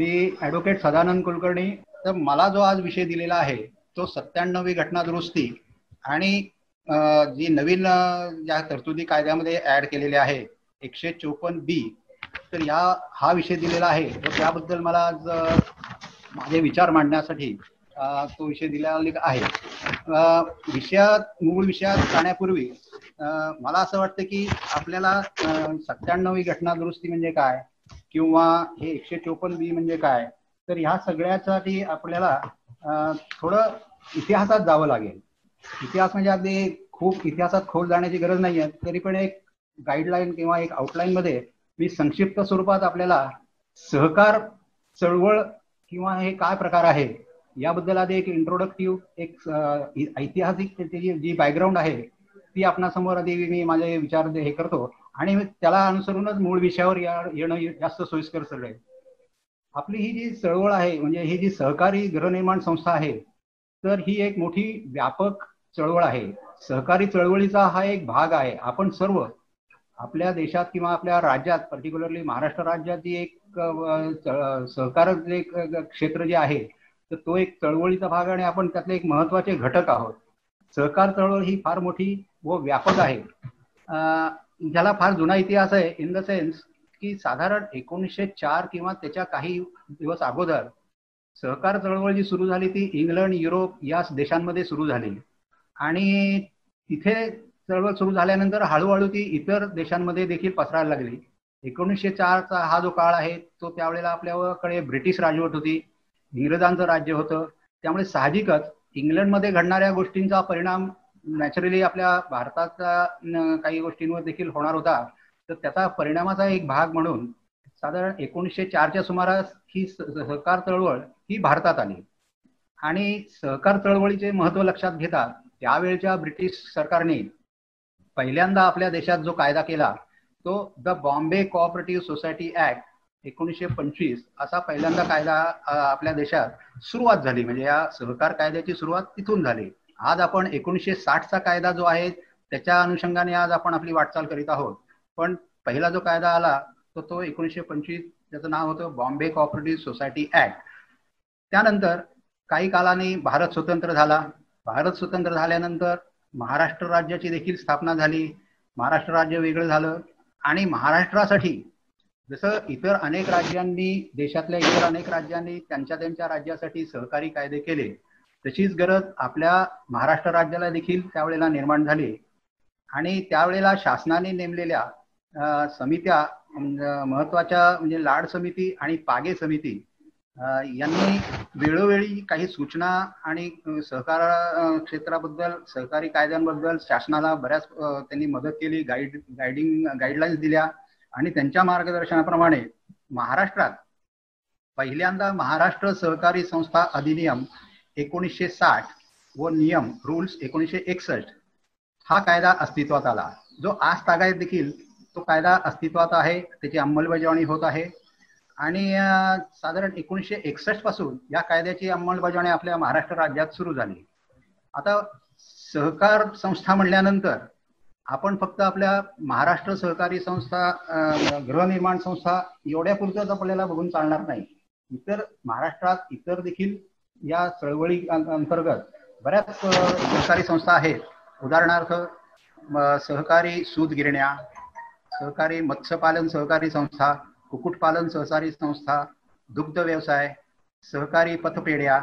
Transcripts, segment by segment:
मी advocate Sadanand Kulkarni. तर मला जो आज विषय दिलेला आहे तो 97वी घटना दुरुस्ती आणि जी नवीन ज्या तरतुदी कायद्यामध्ये ऍड केलेल्या आहे 154B, तर हा विषय दिलेला आहे. तर त्याबद्दल मला आज माझे विचार मांडण्यासाठी तो विषय दिलेला आहे. मूळ विषयात जाण्यापूर्वी मला असं वाटतं की आपल्याला 97वी घटना दुरुस्ती म्हणजे काय किंवा हे 154B म्हणजे काय, तर ह्या सगळ्यासाठी आपल्याला थोडं इतिहासात जावं लागेल. इतिहास म्हणजे अगदी खूप इतिहासात खोल जाण्याची गरज नाहीये, तरी पण एक गाईडलाईन किंवा एक आउटलाईन मध्ये मी संक्षिप्त स्वरूपात आपल्याला सहकार चळवळ किंवा हे काय प्रकार आहे याबद्दल आधी एक इंट्रोडक्टिव्ह एक ऐतिहासिक त्याची जी बॅकग्राऊंड आहे ती आपणासमोर आधी मी माझे विचार हे करतो आणि त्याला अनुसरूनच मूळ विषयावर येणं जास्त सोयीस्कर ठरेल. आपली ही जी चळवळ आहे म्हणजे ही जी सहकारी गृहनिर्माण संस्था आहे, तर ही एक मोठी व्यापक चळवळ आहे. सहकारी चळवळीचा हा एक भाग आहे. आपण सर्व आपल्या देशात किंवा आपल्या राज्यात, पर्टिक्युलरली महाराष्ट्र राज्यात जी एक सहकार क्षेत्र जे आहे तर तो एक चळवळीचा भाग आणि आपण त्यातले एक महत्वाचे घटक आहोत. सहकार चळवळ ही फार मोठी व व्यापक आहे. ज्याला फार जुना इतिहास आहे, इन द सेन्स की साधारण 1904 किंवा त्याच्या काही दिवस अगोदर सहकार चळवळ जी सुरू झाली ती इंग्लंड, युरोप या देशांमध्ये सुरू झाली आणि तिथे चळवळ सुरू झाल्यानंतर हळूहळू ती इतर देशांमध्ये देखील पसरायला लागली. 1904चा हा जो काळ आहे तो त्यावेळेला आपल्याकडे ब्रिटिश राजवट होती, इंग्रजांचं राज्य होतं. त्यामुळे साहजिकच इंग्लंडमध्ये घडणाऱ्या गोष्टींचा परिणाम नॅचरली आपल्या भारताच्या काही गोष्टींवर देखील होणार होता. तर त्याचा परिणामाचा एक भाग म्हणून साधारण 1904च्या सुमारास ही सहकार चळवळ ही भारतात आली आणि सहकार चळवळीचे महत्व लक्षात घेता त्यावेळच्या ब्रिटिश सरकारने पहिल्यांदा आपल्या देशात जो कायदा केला तो the Bombay cooperative society act 1925 असा पहिल्यांदा कायदा आपल्या देशात सुरुवात झाली. म्हणजे या सहकार कायद्याची सुरुवात तिथून झाली. आज आपण 1960चा कायदा जो आहे त्याच्या अनुषंगाने आज आपण आपली वाटचाल करीत आहोत. पण पहिला जो कायदा आला तो 1925, त्याचं नाव होतं बॉम्बे कोऑपरेटिव्ह सोसायटी ऍक्ट. त्यानंतर काही कालाने भारत स्वतंत्र झाला. भारत स्वतंत्र झाल्यानंतर महाराष्ट्र राज्याची देखील स्थापना झाली. महाराष्ट्र राज्य वेगळं झालं आणि महाराष्ट्रासाठी जसं इतर अनेक राज्यांनी, देशातल्या इतर अनेक राज्यांनी त्यांच्या राज्यासाठी सहकारी कायदे केले, तशीच गरज आपल्या महाराष्ट्र राज्याला देखील त्यावेळेला निर्माण झाली. आणि त्यावेळेला शासनाने नेमलेल्या समित्या, महत्वाच्या म्हणजे लाड समिती आणि पागे समिती यांनी वेळोवेळी काही सूचना आणि सहकार क्षेत्राबद्दल, सहकारी कायद्यांबद्दल शासनाला बऱ्याच त्यांनी मदत केली, गाईडलाईन्स दिल्या आणि त्यांच्या मार्गदर्शनाप्रमाणे महाराष्ट्रात पहिल्यांदा महाराष्ट्र सहकारी संस्था अधिनियम 1960 व नियम रूल्स 1961 हा कायदा अस्तित्वात आला, जो आज तागायत देखील तो कायदा अस्तित्वात आहे, त्याची अंमलबजावणी होत आहे. आणि साधारण 1961 पासून या कायद्याची अंमलबजावणी आपल्या महाराष्ट्र राज्यात सुरू झाली. आता सहकार संस्था म्हणल्यानंतर आपण फक्त आपल्या महाराष्ट्र सहकारी संस्था, गृहनिर्माण संस्था एवढ्या पुरतच आपल्याला बघून चालणार नाही. इतर महाराष्ट्रात इतर देखील या चळवळी अंतर्गत बऱ्याच सहकारी संस्था आहेत. उदाहरणार्थ सहकारी सूत गिरण्या, सहकारी मत्स्यपालन सहकारी संस्था, कुक्कुटपालन सहकारी संस्था, दुग्ध व्यवसाय, सहकारी पतपेढ्या,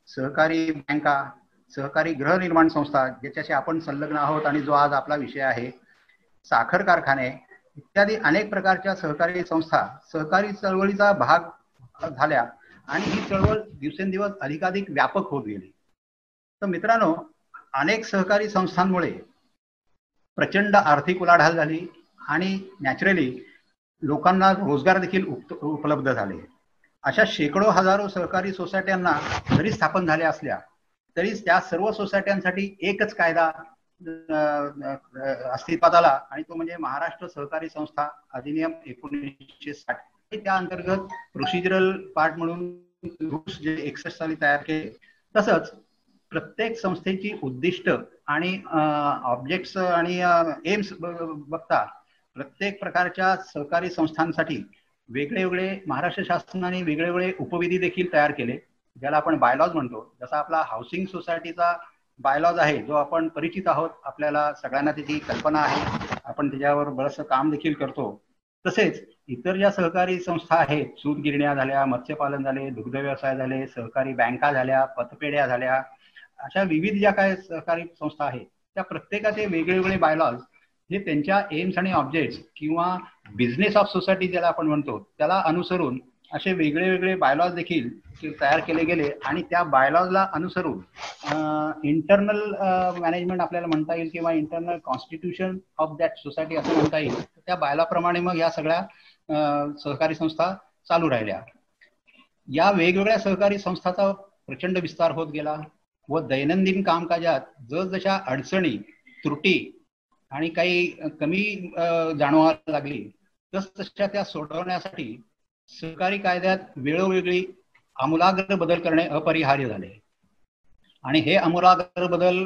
सहकारी बँका, सहकारी गृहनिर्माण संस्था ज्याच्याशी आपण संलग्न आहोत आणि जो आज आपला विषय आहे, साखर कारखाने इत्यादी अनेक प्रकारच्या सहकारी संस्था सहकारी चळवळीचा भाग झाल्या आणि ही चळवळ दिवसेंदिवस अधिकाधिक व्यापक होत गेली. तर मित्रांनो, अनेक सहकारी संस्थांमुळे प्रचंड आर्थिक उलाढाल झाली आणि नॅचरली लोकांना रोजगार देखील उपलब्ध झाले. अशा शेकडो हजारो सहकारी सोसायट्यांना जरी स्थापन झाल्या असल्या तरी त्या सर्व सोसायट्यांसाठी एकच कायदा अस्तित्वात आला आणि तो म्हणजे महाराष्ट्र सहकारी संस्था अधिनियम 1960. त्या अंतर्गत प्रोसिजरल पार्ट म्हणून रूल्स जे 61 साली तयार केले. तसंच प्रत्येक संस्थेची उद्दिष्ट आणि ऑब्जेक्ट्स आणि एम्स बघता प्रत्येक प्रकारच्या सहकारी संस्थांसाठी वेगळे वेगळे महाराष्ट्र शासनाने वेगळे वेगळे उपविधी देखील तयार केले, ज्याला आपण बायलॉज म्हणतो. जसा आपला हाऊसिंग सोसायटीचा बायलॉज आहे, जो आपण परिचित आहोत, आपल्याला सगळ्यांना त्याची कल्पना आहे, आपण त्याच्यावर बरंचसं काम देखील करतो. तसेच इतर ज्या सहकारी संस्था आहेत, सूत गिरण्या झाल्या, मत्स्यपालन झाले, दुग्ध व्यवसाय झाले, सहकारी बँका झाल्या, पतपेढ्या झाल्या, अशा विविध ज्या काही सहकारी संस्था आहेत, त्या प्रत्येकाचे वेगवेगळे बायलॉज हे त्यांच्या एम्स आणि ऑब्जेक्ट्स किंवा बिझनेस ऑफ सोसायटी ज्याला आपण म्हणतो त्याला अनुसरून असे वेगळे वेगळे बायलॉज देखील तयार केले गेले. आणि त्या बायलॉजला अनुसरून इंटरनल मॅनेजमेंट आपल्याला म्हणता येईल किंवा internal constitution of that society असं म्हणता येईल. त्या बायलॉप्रमाणे मग या सगळ्या सहकारी संस्था चालू राहिल्या. या वेगवेगळ्या सहकारी संस्थांचा प्रचंड विस्तार होत गेला व दैनंदिन कामकाजात जसजशा अडचणी, त्रुटी आणि काही कमी जाणवायला लागली तसतशा त्या सोडवण्यासाठी सहकारी कायद्यात वेळोवेळी आमूलाग्र बदल करणे अपरिहार्य झाले. आणि हे आमूलाग्र बदल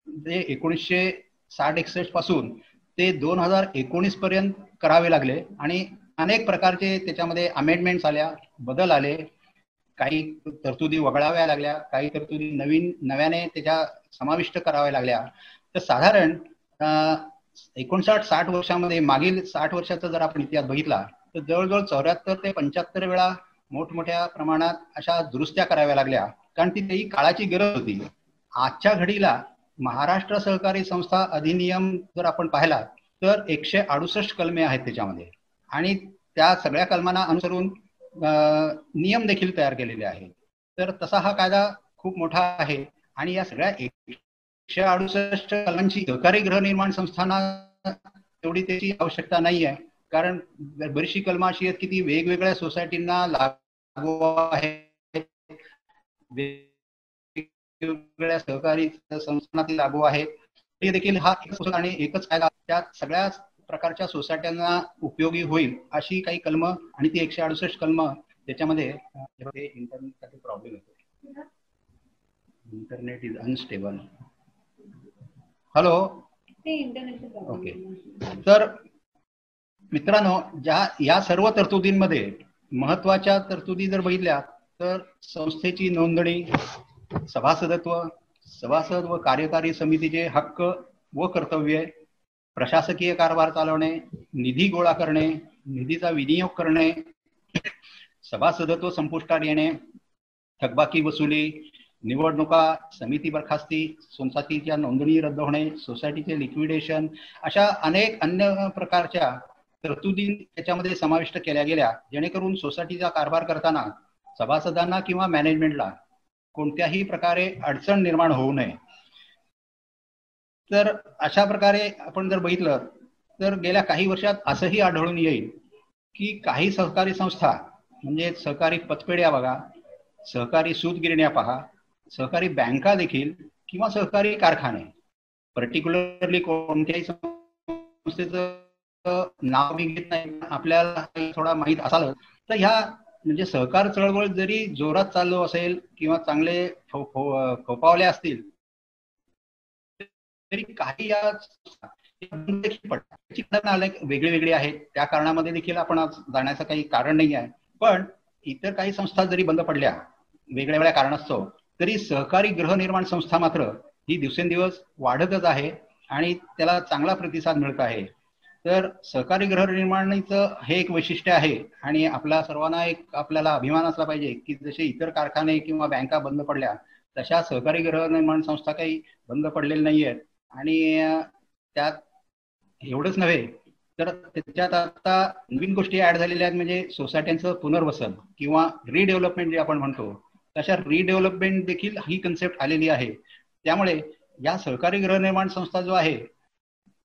जे 1960-61 पासून ते 2019 पर्यंत करावे लागले आणि अनेक प्रकारचे त्याच्यामध्ये अमेंडमेंट्स आल्या, बदल आले, काही तरतुदी वगळाव्या लागल्या, काही तरतुदी नव्याने त्याच्या समाविष्ट कराव्या लागल्या. तर साधारण 59-60 वर्षामध्ये, मागील 60 वर्षाचा जर आपण इतिहास बघितला तर जवळजवळ 74 ते 75 वेळा मोठमोठ्या प्रमाणात अशा दुरुस्त्या कराव्या लागल्या, कारण ती काळाची गरज होती. आजच्या घडीला महाराष्ट्र सहकारी संस्था अधिनियम जर आपण पाहिला तर 168 कलमे आहेत त्याच्यामध्ये आणि त्या सगळ्या कलमांना अनुसरून नियम देखील तयार केलेले आहेत. तर तसा हा कायदा खूप मोठा आहे आणि या सगळ्या 168 कलमांची सहकारी गृहनिर्माण संस्थांना तेवढी त्याची आवश्यकता नाही आहे, कारण बरीचशी कलमं अशी आहेत की ती वेगवेगळ्या सोसायटींना लागू आहेत, वेगवेगळ्या सहकारी संस्थांना ती लागू आहेत. ते देखील हा आणि एकच कायदा त्या सगळ्या प्रकारच्या सोसायट्यांना उपयोगी होईल अशी काही कलमं आणि ती 168 कलमं त्याच्यामध्ये. इंटरनेटसाठी प्रॉब्लेम येतो, internet is unstable. Hello, okay. तर मित्रांनो, या सर्व तरतुदींमध्ये महत्वाच्या तरतुदी जर बघितल्या तर संस्थेची नोंदणी, सभासद व कार्यकारी समितीचे हक्क व कर्तव्ये, प्रशासकीय कारभार चालवणे, निधी गोळा करणे, निधीचा विनियोग करणे, सभासदत्व संपुष्टात येणे, थकबाकी वसुली, निवडणुका, समिती बरखास्ती, सोसायटीच्या नोंदणी रद्द होणे, सोसायटीचे लिक्विडेशन, अशा अनेक अन्य प्रकारच्या तरतुदी त्याच्यामध्ये समाविष्ट केल्या गेल्या, जेणेकरून सोसायटीचा कारभार करताना सभासदांना किंवा मॅनेजमेंटला कोणत्याही प्रकारे अडचण निर्माण होऊ नये. तर अशा प्रकारे आपण जर बघितलं तर गेल्या काही वर्षात असंही आढळून येईल की काही सहकारी संस्था, म्हणजे सहकारी पतपेढ्या बघा, सहकारी सूत गिरण्या पहा, सहकारी बँका देखील किंवा सहकारी कारखाने, पर्टिक्युलरली कोणत्याही संस्थेचं नाव मी घेत नाही, आपल्याला थोडा माहीत असाल तर ह्या म्हणजे सहकार चळवळ जरी जोरात चाललो असेल किंवा चांगले फोपावले असतील तरी काही या वेगळे वेगळे आहेत. त्या कारणामध्ये देखील आपण आज जाण्याचं काही कारण नाही आहे. पण इतर काही संस्था जरी बंद पडल्या वेगळ्या वेगळ्या कारणास्तव, तरी सहकारी गृहनिर्माण संस्था मात्र ही दिवसेंदिवस वाढतच आहे आणि त्याला चांगला प्रतिसाद मिळत आहे. तर सहकारी गृहनिर्माणाचं हे एक वैशिष्ट्य आहे आणि आपल्या सर्वांना एक आपल्याला अभिमान असला पाहिजे की जसे इतर कारखाने किंवा बँका बंद पडल्या तशा सहकारी गृहनिर्माण संस्था काही बंद पडलेल्या नाही आहेत. आणि त्यात एवढंच नव्हे तर त्याच्यात आता नवीन गोष्टी ऍड झालेल्या आहेत, म्हणजे सोसायट्यांचं पुनर्वसन किंवा रिडेव्हलपमेंट जे आपण म्हणतो तशा रिडेव्हलपमेंट देखील ही कन्सेप्ट आलेली आहे. त्यामुळे या सहकारी गृहनिर्माण संस्था जो आहे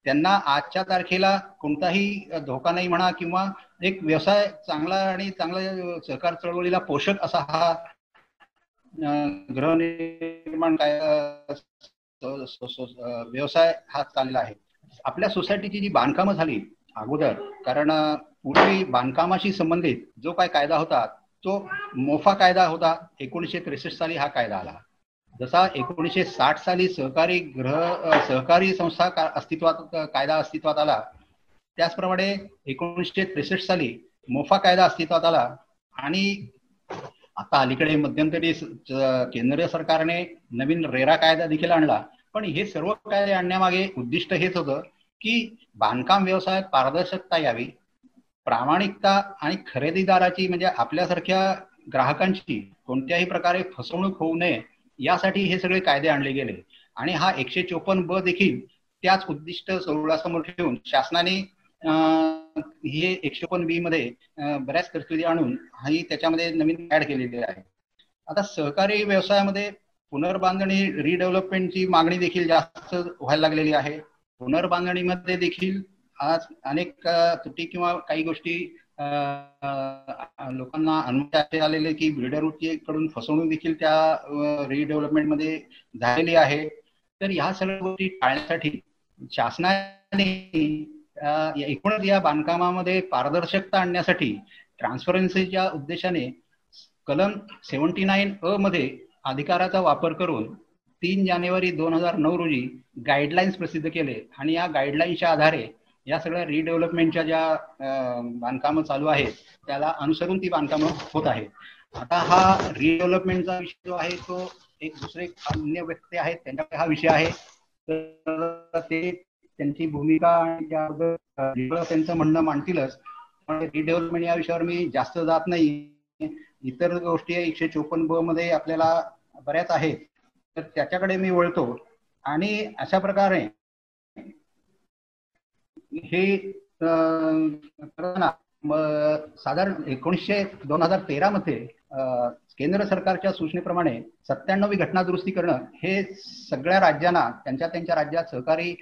त्यांना आजच्या तारखेला कोणताही धोका नाही म्हणा किंवा एक व्यवसाय चांगला आणि चांगला सहकार चळवळीला पोषक असा हा गृहनिर्माण व्यवसाय हा चाललेला आहे. आपल्या सोसायटीची जी बांधकामं झाली अगोदर, कारण पूर्वी बांधकामाशी संबंधित जो काय कायदा होता तो मोफा कायदा होता. 1963 साली हा कायदा आला. जसा 1960 साली सहकारी संस्था कायदा अस्तित्वात आला, त्याचप्रमाणे 1963 साली मोफा कायदा अस्तित्वात आला आणि आता अलीकडे मध्यंतरी केंद्र सरकारने नवीन रेरा कायदा देखील आणला. पण हे सर्व कायदे आणण्यामागे उद्दिष्ट हेच होतं की बांधकाम व्यवसायात पारदर्शकता यावी, प्रामाणिकता आणि खरेदीदाराची म्हणजे आपल्यासारख्या ग्राहकांची कोणत्याही प्रकारे फसवणूक होऊ नये यासाठी हे सगळे कायदे आणले गेले. आणि हा 154ब देखील त्याच उद्दिष्ट डोळ्यासमोर ठेवून शासनाने हे 154B मध्ये बऱ्याच तरतुदी आणून ही त्याच्यामध्ये नवीन ऍड केलेली आहे. आता सहकारी व्यवसायामध्ये पुनर्बांधणी रिडेव्हलपमेंटची मागणी देखील जास्त व्हायला लागलेली आहे. पुनर्बांधणीमध्ये देखील आज अनेक त्रुटी किंवा काही गोष्टी लोकांना अनुभव आलेले की बिल्डर कडून फसवणूक देखील त्या रिडेव्हलपमेंटमध्ये झालेली आहे. तर ह्या सगळ्या गोष्टी टाळण्यासाठी शासनाने एकूणच या बांधकामामध्ये पारदर्शकता आणण्यासाठी ट्रान्सपरन्सीच्या उद्देशाने कलम 79A मध्ये अधिकाराचा वापर करून 3 जानेवारी 2009 रोजी गाईडलाईन्स प्रसिद्ध केले. आणि या गाईडलाईन्सच्या आधारे या सगळ्या रिडेव्हलपमेंटच्या ज्या बांधकामं चालू आहेत त्याला अनुसरून ती बांधकामं होत आहेत. आता हा रिडेव्हलपमेंटचा विषय जो आहे तो एक दुसरे अन्य व्यक्ती आहेत त्यांच्याकडे हा विषय आहे. तर ते त्यांची भूमिका आणि त्याबद्दल त्यांचं म्हणणं मांडतीलच. पण रिडेव्हलपमेंट या विषयावर मी जास्त जात नाही. इतर गोष्टी 154B मध्ये आपल्याला बऱ्याच आहेत तर त्याच्याकडे मी वळतो. आणि अशा प्रकारे हे साधारण 2013 मध्ये केंद्र सरकारच्या सूचनेप्रमाणे 97वी घटना दुरुस्ती करणं हे सगळ्या राज्यांना त्यांच्या राज्यात सहकारी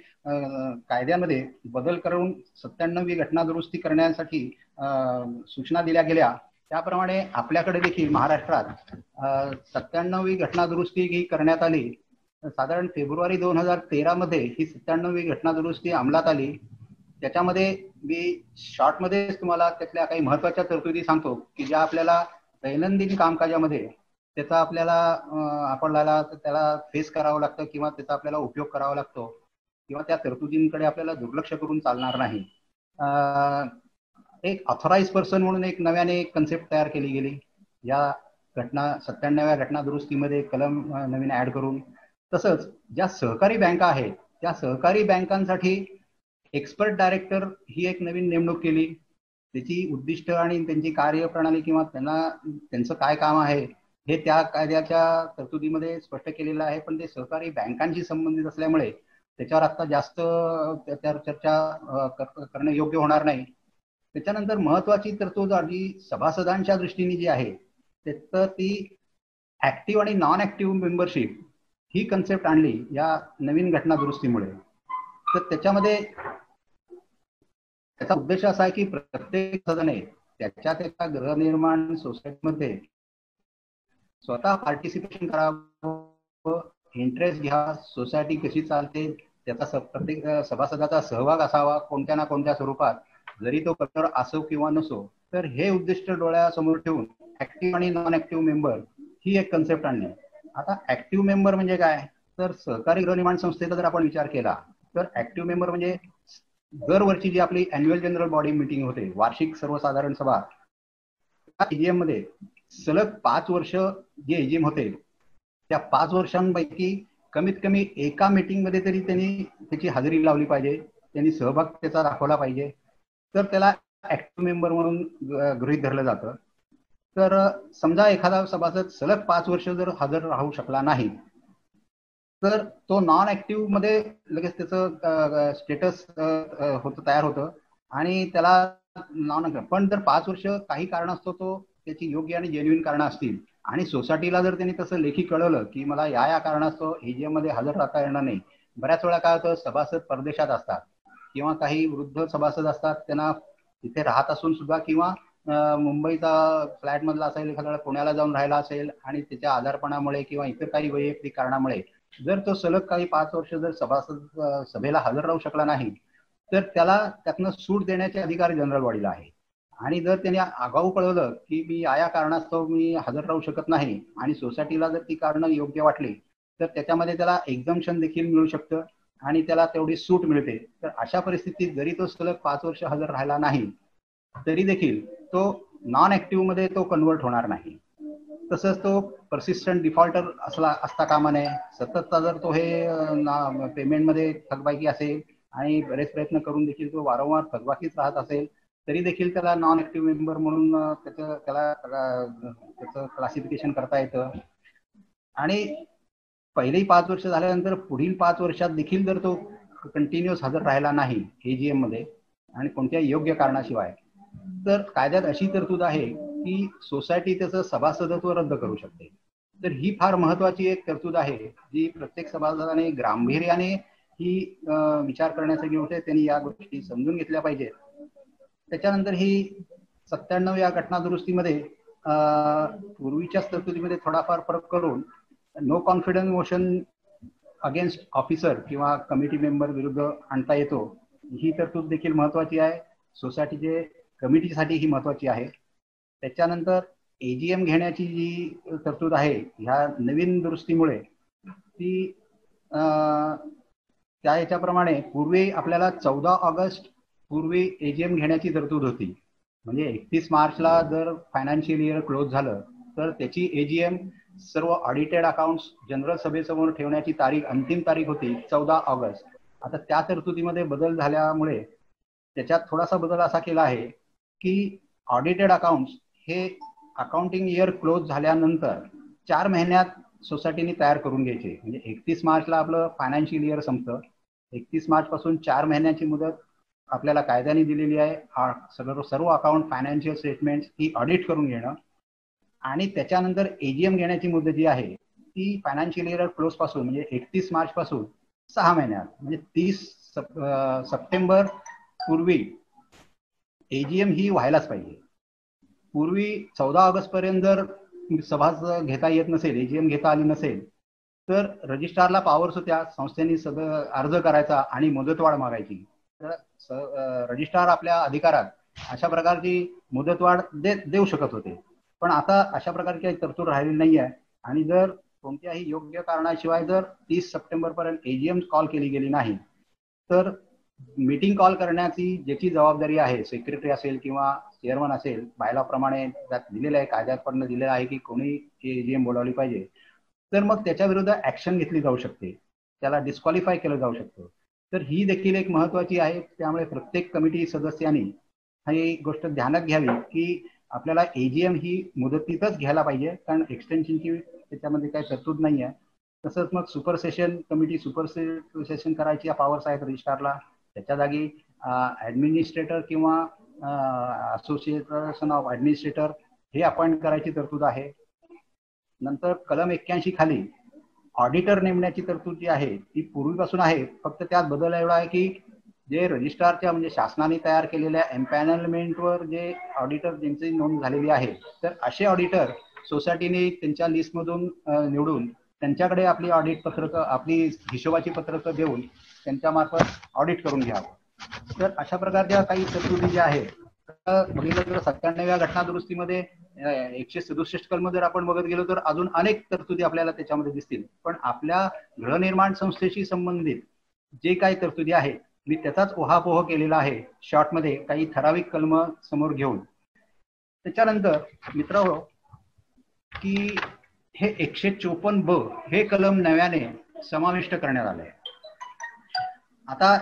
कायद्यामध्ये बदल करून 97वी घटना दुरुस्ती करण्यासाठी सूचना दिल्या गेल्या. त्याप्रमाणे आपल्याकडे देखील महाराष्ट्रात 97वी घटना दुरुस्ती ही करण्यात आली. साधारण फेब्रुवारी 2013 मध्ये ही 97वी घटना दुरुस्ती अंमलात आली. त्याच्यामध्ये मी शॉर्टमध्ये तुम्हाला त्यातल्या काही महत्वाच्या तरतुदी सांगतो की ज्या आपल्याला दैनंदिन कामकाजामध्ये त्याचा आपल्याला त्याला फेस करावं लागतं किंवा त्याचा आपल्याला उपयोग करावा लागतो किंवा त्या तरतुदींकडे आपल्याला दुर्लक्ष करून चालणार नाही. एक ऑथराइज पर्सन म्हणून एक नव्याने कन्सेप्ट तयार केली गेली या 97व्या घटना दुरुस्तीमध्ये कलम नवीन ऍड करून. तसंच ज्या सहकारी बँका आहेत त्या सहकारी बँकांसाठी एक्सपर्ट डायरेक्टर ही एक नवीन नेमणूक केली. त्याची उद्दिष्ट आणि त्यांची कार्यप्रणाली किंवा त्यांचं काय काम आहे हे त्या कायद्याच्या तरतुदीमध्ये स्पष्ट केलेलं आहे. पण ते सहकारी बँकांशी संबंधित असल्यामुळे त्याच्यावर आता जास्त त्याच्यावर चर्चा करणं योग्य होणार नाही. त्याच्यानंतर महत्वाची तरतूद जी सभासदांच्या दृष्टीने जी आहे तर ती ऍक्टिव्ह आणि नॉन ऍक्टिव्ह मेंबरशिप ही कन्सेप्ट आणली या नवीन घटना दुरुस्तीमुळे. तर त्याच्यामध्ये त्याचा उद्देश असा आहे की प्रत्येक सदने त्याच्या गृहनिर्माण सोसायटीमध्ये स्वतः पार्टिसिपेशन करावं, इंटरेस्ट घ्या, सोसायटी कशी चालते त्याचा प्रत्येक सभासदाचा सहभाग असावा कोणत्या ना कोणत्या स्वरूपात, जरी तो कलर असो किंवा नसो. तर हे उद्दिष्ट डोळ्यासमोर ठेवून ऍक्टिव्ह आणि नॉन ऍक्टिव्ह मेंबर ही एक कन्सेप्ट आणली. आता ऍक्टिव्ह मेंबर म्हणजे काय तर सहकारी गृहनिर्माण संस्थेचा जर आपण विचार केला तर ऍक्टिव्ह मेंबर म्हणजे दरवर्षी जी आपली अॅन्युअल जनरल बॉडी मीटिंग होते, वार्षिक सर्वसाधारण सभा, एजीएम मध्ये सलग 5 वर्ष जे एजीएम होते त्या 5 वर्षांपैकी कमीत कमी एका मीटिंग मध्ये तरी त्यांनी त्याची हजेरी लावली पाहिजे, त्यांनी सहभाग त्याचा दाखवला पाहिजे. तर त्याला ऍक्टिव्ह मेंबर म्हणून गृहीत धरलं जातं. तर समजा एखादा सभासद सलग 5 वर्ष जर हजर राहू शकला नाही तर तो नॉन ऍक्टिव्ह मध्ये लगेच त्याचं स्टेटस तयार होतं आणि त्याला पण जर 5 वर्ष काही कारणास्तव तो त्याची योग्य आणि जेन्युइन कारणं असतील आणि सोसायटीला जर त्यांनी तसं लेखी कळवलं की मला या कारणास्तव एजीएम मध्ये हजर राहता येणार नाही. बऱ्याच वेळा काय होतं सभासद परदेशात असतात किंवा काही वृद्ध सभासद असतात त्यांना तिथे राहत असून सुद्धा किंवा मुंबईचा फ्लॅट मधला असेल, एखाद्या पुण्याला जाऊन राहिला असेल आणि त्याच्या आजारपणामुळे किंवा इतर काही वैयक्तिक कारणामुळे जर तो सलग काही 5 वर्ष जर सभासद सभेला हजर राहू शकला नाही तर त्याला त्यातनं सूट देण्याचे अधिकार जनरल बॉडीला आहे. आणि जर त्यांनी आगाऊ कळवलं की मी या कारणास्तव मी हजर राहू शकत नाही आणि सोसायटीला जर ती कारणं योग्य वाटली तर त्याच्यामध्ये त्याला एक्झम्पशन देखील मिळू शकतं आणि त्याला तेवढी सूट मिळते. तर अशा परिस्थितीत जरी तो सलग 5 वर्ष हजर राहिला नाही तरी देखील तो नॉन ऍक्टिव्ह मध्ये तो कन्वर्ट होणार नाही. तसंच तो परसिस्टंट डिफॉल्टर असता कामा नये. सततचा जर तो हे पेमेंटमध्ये थकबाकी असेल आणि बरेच प्रयत्न करून देखील तो वारंवार थकबाकीच राहत असेल तरी देखील त्याला नॉन ऍक्टिव्ह मेंबर म्हणून त्याचं क्लासिफिकेशन करता येतं. आणि पहिली 5 वर्ष झाल्यानंतर पुढील 5 वर्षात देखील जर तो कंटिन्युअस हजर राहिला नाही एजीएम मध्ये आणि कोणत्याही योग्य कारणाशिवाय, तर कायद्यात अशी तरतूद आहे की सोसायटी त्याचं सभासदत्व रद्द करू शकते. तर ही फार महत्वाची एक तरतूद आहे जी प्रत्येक सभासदाने गांभीर्याने ही विचार करण्यासाठी होते. त्यांनी या गोष्टी समजून घेतल्या पाहिजेत. त्याच्यानंतर ही 97 या घटना दुरुस्तीमध्ये पूर्वीच्याच तरतुदीमध्ये थोडाफार फरक करून no confidence motion against officer किंवा कमिटी मेंबर विरुद्ध आणता येतो. ही तरतूद देखील महत्वाची आहे. सोसायटीचे कमिटीसाठी ही महत्वाची आहे. त्याच्यानंतर एजीएम घेण्याची जी तरतूद आहे ह्या नवीन दुरुस्तीमुळे ती त्या याच्याप्रमाणे पूर्वी आपल्याला 14 ऑगस्ट पूर्वी एजीएम घेण्याची तरतूद होती. म्हणजे 31 मार्चला जर फायनान्शियल इयर क्लोज झालं तर त्याची एजीएम सर्व ऑडिटेड अकाउंट्स जनरल सभेसमोर ठेवण्याची तारीख, अंतिम तारीख होती 14 ऑगस्ट. आता त्या तरतुदीमध्ये बदल झाल्यामुळे त्याच्यात थोडासा बदल असा केला आहे की ऑडिटेड अकाउंट्स हे अकाउंटिंग इयर क्लोज झाल्यानंतर 4 महिन्यात सोसायटीने तयार करून घ्यायचे. म्हणजे 31 मार्चला आपलं फायनान्शियल इयर संपतं. 31 मार्च पासून 4 महिन्याची मुदत आपल्याला कायद्याने दिलेली आहे. सर्व अकाउंट फायनान्शियल स्टेटमेंट ही ऑडिट करून घेणं आणि त्याच्यानंतर एजीएम घेण्याची मुदत जी आहे ती फायनान्शियल इयर क्लोज पासून म्हणजे 31 मार्च पासून 6 महिन्यात म्हणजे 30 सप्टेंबर पूर्वी एजीएम ही व्हायलाच पाहिजे. पूर्वी 14 ऑगस्ट पर्यंत जर सभा घेता येत नसेल, एजीएम घेता आली नसेल तर रजिस्ट्रारला पॉवर्स होत्या, संस्थेने अर्ज करायचा आणि मुदतवाढ मागायची. तर रजिस्ट्रार आपल्या अधिकारात अशा प्रकारची मुदतवाढ देऊ शकत होते. पण आता अशा प्रकारची काही तरतूद राहिलेली नाही आहे. आणि जर कोणत्याही योग्य कारणाशिवाय जर 30 सप्टेंबर पर्यंत एजीएम कॉल केली गेली नाही तर मीटिंग कॉल करण्याची ज्याची जबाबदारी आहे, सेक्रेटरी असेल किंवा चेअरमन असेल, बायलॉप्रमाणे त्यात दिलेलं आहे, कायद्यात पण दिलेलं आहे की कोणी एजीएम बोलावली पाहिजे, तर मग त्याच्या विरुद्ध ऍक्शन घेतली जाऊ शकते, त्याला डिस्क्वालिफाय केलं जाऊ शकतं. तर ही देखील एक महत्वाची आहे. त्यामुळे प्रत्येक कमिटी सदस्यांनी ही गोष्ट ध्यानात घ्यावी की आपल्याला एजीएम ही मुदतीतच घ्यायला पाहिजे, कारण एक्सटेन्शनची त्याच्यामध्ये काही तरतूद नाही आहे. तसंच मग super session committee super session करायची पॉवर्स आहेत रजिस्ट्रारला. त्याच्या जागी ऍडमिनिस्ट्रेटर किंवा असोसिएशन ऑफ ऍडमिनिस्ट्रेटर हे अपॉइंट करायची तरतूद आहे. नंतर कलम 81 खाली ऑडिटर नेमण्याची तरतूद जी आहे ती पूर्वीपासून आहे. फक्त त्यात बदल एवढा आहे की जे रजिस्ट्रारच्या म्हणजे शासनाने तयार केलेल्या एम्पॅनलमेंटवर जे ऑडिटर ज्यांची नोंद झालेली आहे तर असे ऑडिटर सोसायटीने त्यांच्या लिस्टमधून निवडून त्यांच्याकडे आपली ऑडिट पत्रकं, आपली हिशोबाची पत्रकं देऊन त्यांच्यामार्फत ऑडिट करून घ्यावं. तर अशा प्रकारच्या काही तरतुदी ज्या आहेत बघितलं तर 97व्या घटना दुरुस्तीमध्ये 167 कलम जर आपण बघत गेलो तर अजून अनेक तरतुदी आपल्याला त्याच्यामध्ये दिसतील. पण आपल्या गृहनिर्माण संस्थेशी संबंधित जे काही तरतुदी आहेत मी त्याचाच ओहापोह केलेला आहे शॉर्टमध्ये काही ठराविक कलम समोर घेऊन. त्याच्यानंतर मित्रांनो की हे 154ब हे कलम नव्याने समाविष्ट करण्यात आले. आता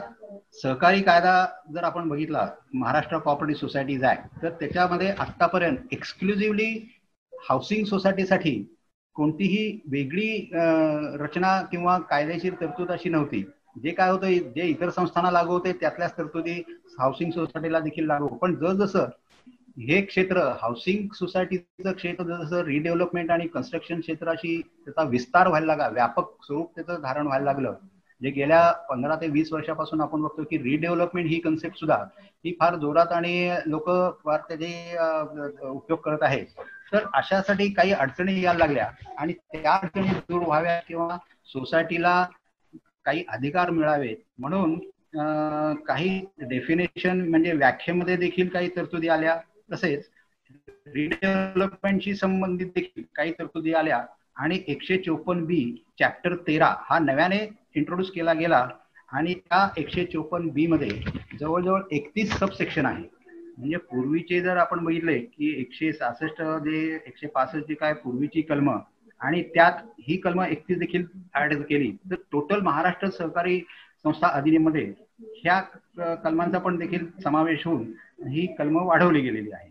सहकारी कायदा जर आपण बघितला महाराष्ट्र कॉपरेटिव्ह सोसायटीज ऍक्ट तर त्याच्यामध्ये आतापर्यंत एक्सक्लुझिव्हली हाऊसिंग सोसायटीसाठी कोणतीही वेगळी रचना किंवा कायदेशीर तरतूद अशी नव्हती. जे काय होतं जे इतर संस्थांना लागू होते त्यातल्याच तरतुदी हाऊसिंग सोसायटीला देखील लागू. पण जसजसं हे क्षेत्र हाऊसिंग सोसायटीचं क्षेत्र जसं रिडेव्हलपमेंट आणि कन्स्ट्रक्शन क्षेत्राशी त्याचा विस्तार व्हायला लागला, व्यापक स्वरूप त्याचं धारण व्हायला लागलं. जे गेल्या 15 ते 20 वर्षापासून आपण बघतो की रिडेव्हलपमेंट ही कन्सेप्ट सुद्धा ही फार जोरात आणि लोक फार त्याचे उपयोग करत आहेत. तर अशासाठी काही अडचणी यायला लागल्या आणि त्या अडचणी दूर व्हाव्या किंवा सोसायटीला काही अधिकार मिळावेत म्हणून काही डेफिनेशन म्हणजे व्याख्येमध्ये देखील काही तरतुदी आल्या. तसेच रिडेव्हलपमेंटशी संबंधित देखील काही तरतुदी आल्या आणि 154B चॅप्टर 13 हा नव्याने इंट्रोड्यूस केला गेला आणि त्या 154B मध्ये जवळजवळ 31 सबसेक्शन आहे. म्हणजे पूर्वीचे जर आपण बघितले की 166 जे 165 जी काय पूर्वीची कलम आणि त्यात ही कलम 31 देखील ऍड केली तर टोटल महाराष्ट्र सहकारी संस्था अधिनियममध्ये ह्या कलमांचा पण देखील समावेश होऊन ही कलम वाढवली गेलेली आहे.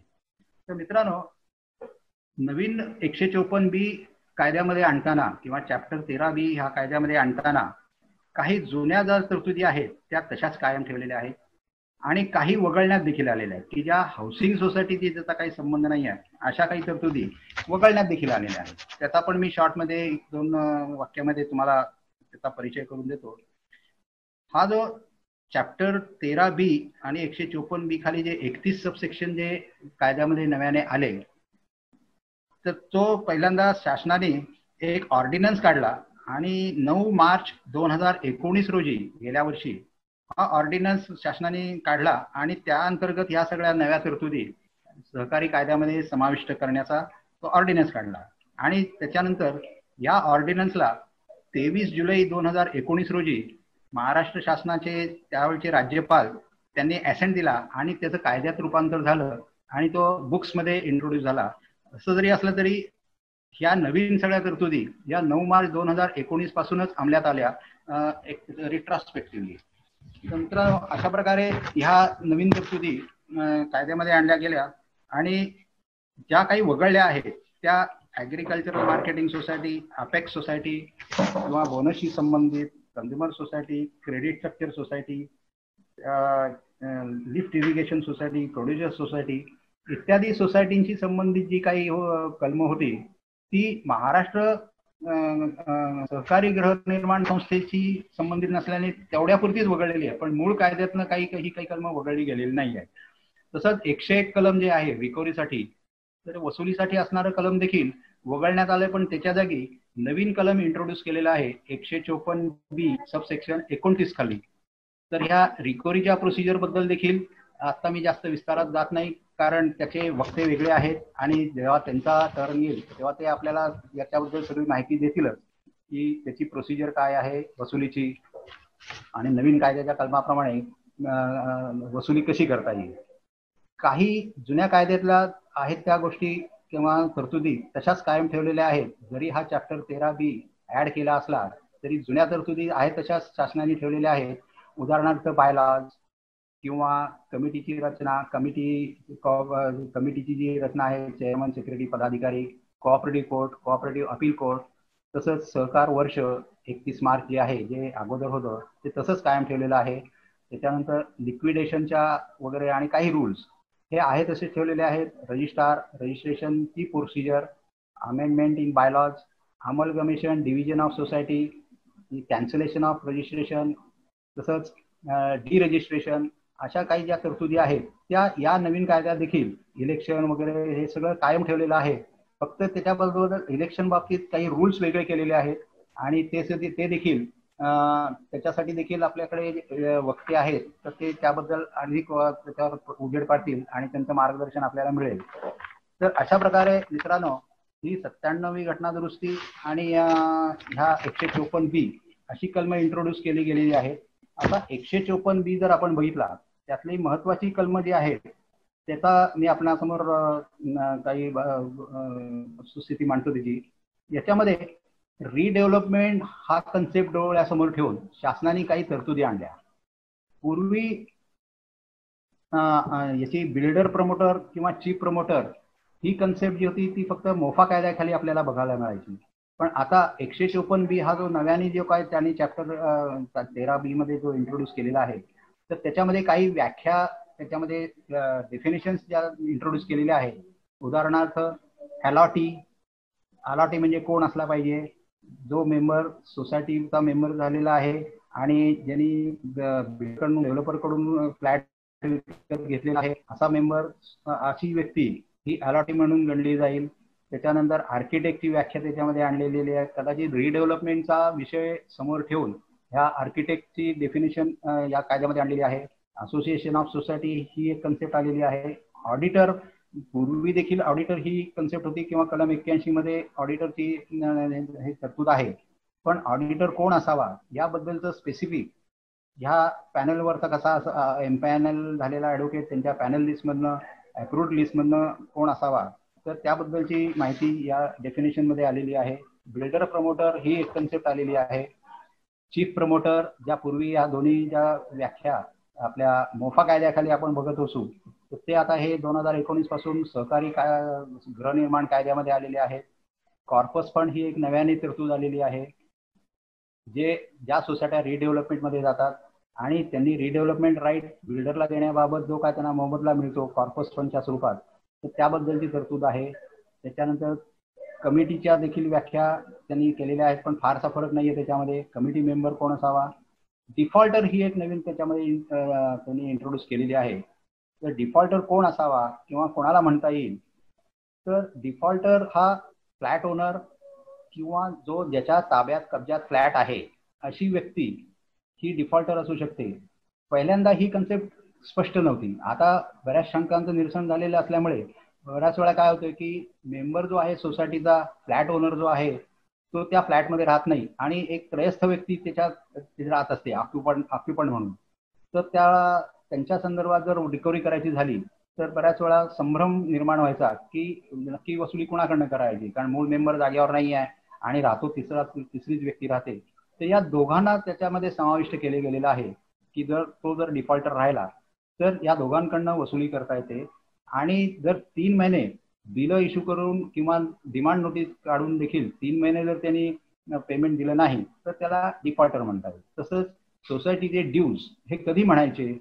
तर मित्रांनो, नवीन 154B कायद्यामध्ये आणताना किंवा चॅप्टर 13B ह्या कायद्यामध्ये आणताना काही जुन्या ज्या तरतुदी आहेत त्या तशाच कायम ठेवलेल्या आहेत आणि काही वगळण्यात देखील आलेल्या आहेत की ज्या हाऊसिंग सोसायटीची त्याचा काही संबंध नाही आहे अशा काही तरतुदी वगळण्यात देखील आलेल्या आहेत. त्याचा पण मी शॉर्टमध्ये 1-2 वाक्यामध्ये तुम्हाला त्याचा परिचय करून देतो. हा जो चॅप्टर 13B आणि 154B खाली जे 31 सबसेक्शन जे कायद्यामध्ये नव्याने आले तर तो पहिल्यांदा शासनाने एक ऑर्डिनन्स काढला आणि 9 मार्च 2019 रोजी गेल्या वर्षी हा ऑर्डिनन्स शासनाने काढला आणि त्या अंतर्गत ह्या सगळ्या नव्या तरतुदी सहकारी कायद्यामध्ये समाविष्ट करण्याचा तो ऑर्डिनन्स काढला आणि त्याच्यानंतर या ऑर्डिनन्सला 23 जुलै 2019 रोजी महाराष्ट्र शासनाचे त्यावेळचे राज्यपाल त्यांनी ॲसेंट दिला आणि त्याचं कायद्यात रूपांतर झालं आणि तो बुक्समध्ये इंट्रोड्यूस झाला. असं जरी असलं तरी ह्या नवीन सगळ्या तरतुदी या 9 मार्च 2019 पासूनच अंमलात आल्या एक रिट्रॉस्पेक्टिव्हली. नंतर अशा प्रकारे ह्या नवीन तरतुदी कायद्यामध्ये आणल्या गेल्या आणि ज्या काही वगळल्या आहेत त्या agricultural marketing society, apex society किंवा बोनसशी संबंधित, consumer society, credit structure society, lift irrigation society, producer society इत्यादी सोसायटींशी संबंधित जी काही कलम होती ती महाराष्ट्र सहकारी गृहनिर्माण संस्थेशी संबंधित नसल्याने तेवढ्यापुरतीच वगळलेली आहे, पण मूळ कायद्यातनं काही कलम वगळली गेलेली नाही आहे. तसंच 101 कलम जे आहे रिकव्हरीसाठी तर वसुलीसाठी असणारं कलम देखील वगळण्यात आलंय, पण त्याच्या जागी नवीन कलम इंट्रोड्यूस केलेला आहे 154B सबसेक्शन 29 खाली. तर ह्या रिकव्हरीच्या प्रोसिजर बद्दल देखील आता मी जास्त विस्तारात जात नाही कारण त्याचे वक्ते वेगळे आहेत आणि जेव्हा त्यांचा टर्न येईल तेव्हा ते आपल्याला याच्याबद्दल सगळी माहिती देतीलच की त्याची प्रोसिजर काय आहे वसुलीची आणि नवीन कायद्याच्या कलमाप्रमाणे वसुली कशी करता येईल. काही जुन्या कायद्यातल्या आहेत त्या गोष्टी किंवा तरतुदी तशाच कायम ठेवलेल्या आहेत. जरी हा चॅप्टर 13B ऍड केला असला तरी जुन्या तरतुदी आहेत तशाच शासनाने ठेवलेल्या आहेत. उदाहरणार्थ बायलॉज किंवा कमिटीची रचना, कमिटीची जी रचना आहे चेअरमन, सेक्रेटरी, पदाधिकारी, cooperative court, cooperative appeal court, तसंच सहकार वर्ष 31 मार्च जे आहे जे अगोदर होतं ते तसंच कायम ठेवलेलं आहे. त्याच्यानंतर लिक्विडेशनच्या वगैरे आणि काही रूल्स हे आहे तसे ठेवलेले आहेत. रजिस्ट्रेशनची procedure, amendment in bylaws, amalgamation, division of society, cancellation of registration, तसंच डिरजिस्ट्रेशन अशा काही ज्या तरतुदी आहेत त्या या नवीन कायद्यात देखील इलेक्शन वगैरे हे सगळं कायम ठेवलेलं आहे. फक्त त्याच्याबरोबर इलेक्शन बाबतीत काही रूल्स वेगळे केलेले आहेत आणि ते देखील त्याच्यासाठी देखील आपल्याकडे वक्ते आहेत तर ते त्याबद्दल अधिक त्याच्यावर उजेड पाडतील आणि त्यांचं मार्गदर्शन आपल्याला मिळेल. तर अशा प्रकारे मित्रांनो ही 97वी घटना दुरुस्ती आणि ह्या 154B अशी कलम इंट्रोड्यूस केली गेलेली आहे. आता 154B जर आपण बघितला त्यातली महत्वाची कलम जी आहे त्याचा मी आपणासमोर काही सुस्थिती मांडतो त्याची. याच्यामध्ये रिडेव्हलपमेंट हा कन्सेप्ट डोळ्यासमोर ठेवून शासनाने काही तरतुदी आणल्या. पूर्वी याची बिल्डर प्रमोटर किंवा चीफ प्रमोटर ही कन्सेप्ट जी होती ती फक्त मोफा कायद्याखाली आपल्याला बघायला मिळायची. पण आता 154B हा जो नव्याने जो काय त्यांनी चॅप्टर 13B मध्ये जो इंट्रोड्यूस केलेला आहे तर त्याच्यामध्ये काही व्याख्या त्याच्यामध्ये डेफिनेशन्स ज्या इंट्रोड्यूस केलेल्या आहेत. उदाहरणार्थ अलॉटी म्हणजे कोण असला पाहिजे, जो मेंबर सोसायटीचा मेंबर झालेला आहे आणि ज्यांनी डेव्हलपरकडून फ्लॅट घेतलेला आहे असा मेंबर, अशी व्यक्ती ही अलॉटी म्हणून गणली जाईल. त्याच्यानंतर आर्किटेक्टची व्याख्या त्याच्यामध्ये आणलेली आहे. कदाचित रिडेव्हलपमेंटचा विषय समोर ठेवून ह्या आर्किटेक्टची डेफिनेशन या कायद्यामध्ये आणलेली आहे. असोसिएशन ऑफ सोसायटी ही एक कन्सेप्ट आलेली आहे. ऑडिटर, पूर्वी देखील ऑडिटर ही कन्सेप्ट होती किंवा कलम 81 मध्ये ऑडिटरची हे तरतूद आहे. पण ऑडिटर कोण असावा याबद्दलचं स्पेसिफिक ह्या पॅनलवरचा कसा एम्पॅनल झालेला ॲडव्होकेट त्यांच्या पॅनल लिस्टमधनं अप्रूव्ड लिस्टमधनं कोण असावा, तर त्याबद्दलची माहिती या डेफिनेशनमध्ये आलेली आहे. बिल्डर प्रमोटर ही एक कन्सेप्ट आलेली आहे. चीफ प्रमोटर, ज्या पूर्वी या दोन्ही ज्या व्याख्या आपल्या मोफा कायद्याखाली आपण बघत असू, तर ते आता हे 2019 पासून सहकारी गृहनिर्माण कायद्यामध्ये आलेले आहेत. कॉर्पस फंड ही एक नव्याने तरतूद आलेली आहे. जे ज्या सोसायट्या रिडेव्हलपमेंटमध्ये जातात आणि त्यांनी रिडेव्हलपमेंट राईट बिल्डरला देण्याबाबत जो काय त्यांना मोबदला मिळतो कॉर्पस फंडच्या स्वरूपात, तर त्याबद्दलची तरतूद आहे. त्याच्यानंतर कमिटीच्या देखील व्याख्या त्यांनी केलेल्या आहेत, पण फारसा फरक नाहीये त्याच्यामध्ये. कमिटी मेंबर कोण असावा, डिफॉल्टर ही एक नवीन त्याच्यामध्ये त्यांनी इंट्रोड्यूस केलेली आहे. तर डिफॉल्टर कोण असावा किंवा कोणाला म्हणता येईल, तर डिफॉल्टर हा फ्लॅट ओनर किंवा जो ज्याच्या ताब्यात कब्जात फ्लॅट आहे अशी व्यक्ती ही डिफॉल्टर असू शकते. पहिल्यांदा ही कन्सेप्ट स्पष्ट नव्हती. आता बऱ्याच शंकांचं निरसन झालेलं असल्यामुळे बऱ्याच वेळा काय होतं की मेंबर जो आहे सोसायटीचा, फ्लॅट ओनर जो आहे, तो त्या फ्लॅटमध्ये राहत नाही आणि एक त्रयस्थ व्यक्ती तिथे राहत असते, ऑक्युपंट म्हणून. तर त्यांच्या संदर्भात जर रिकव्हरी करायची झाली तर बऱ्याच वेळा संभ्रम निर्माण व्हायचा की नक्की वसुली कुणाकडनं करायची, कारण मूळ मेंबर जागेवर नाही आहे आणि राहतो तिसरीच व्यक्ती राहते. तर या दोघांना त्याच्यामध्ये समाविष्ट केले गेलेलं आहे की जर डिफॉल्टर राहिला तर या दोघांकडनं वसुली करता येते. आणि जर 3 महिने बिलं इश्यू करून किंवा डिमांड नोटीस काढून देखील 3 महिने जर त्यांनी पेमेंट दिलं नाही तर त्याला डिफॉल्टर म्हणतात. तसंच सोसायटीचे ड्यूज हे कधी म्हणायचे,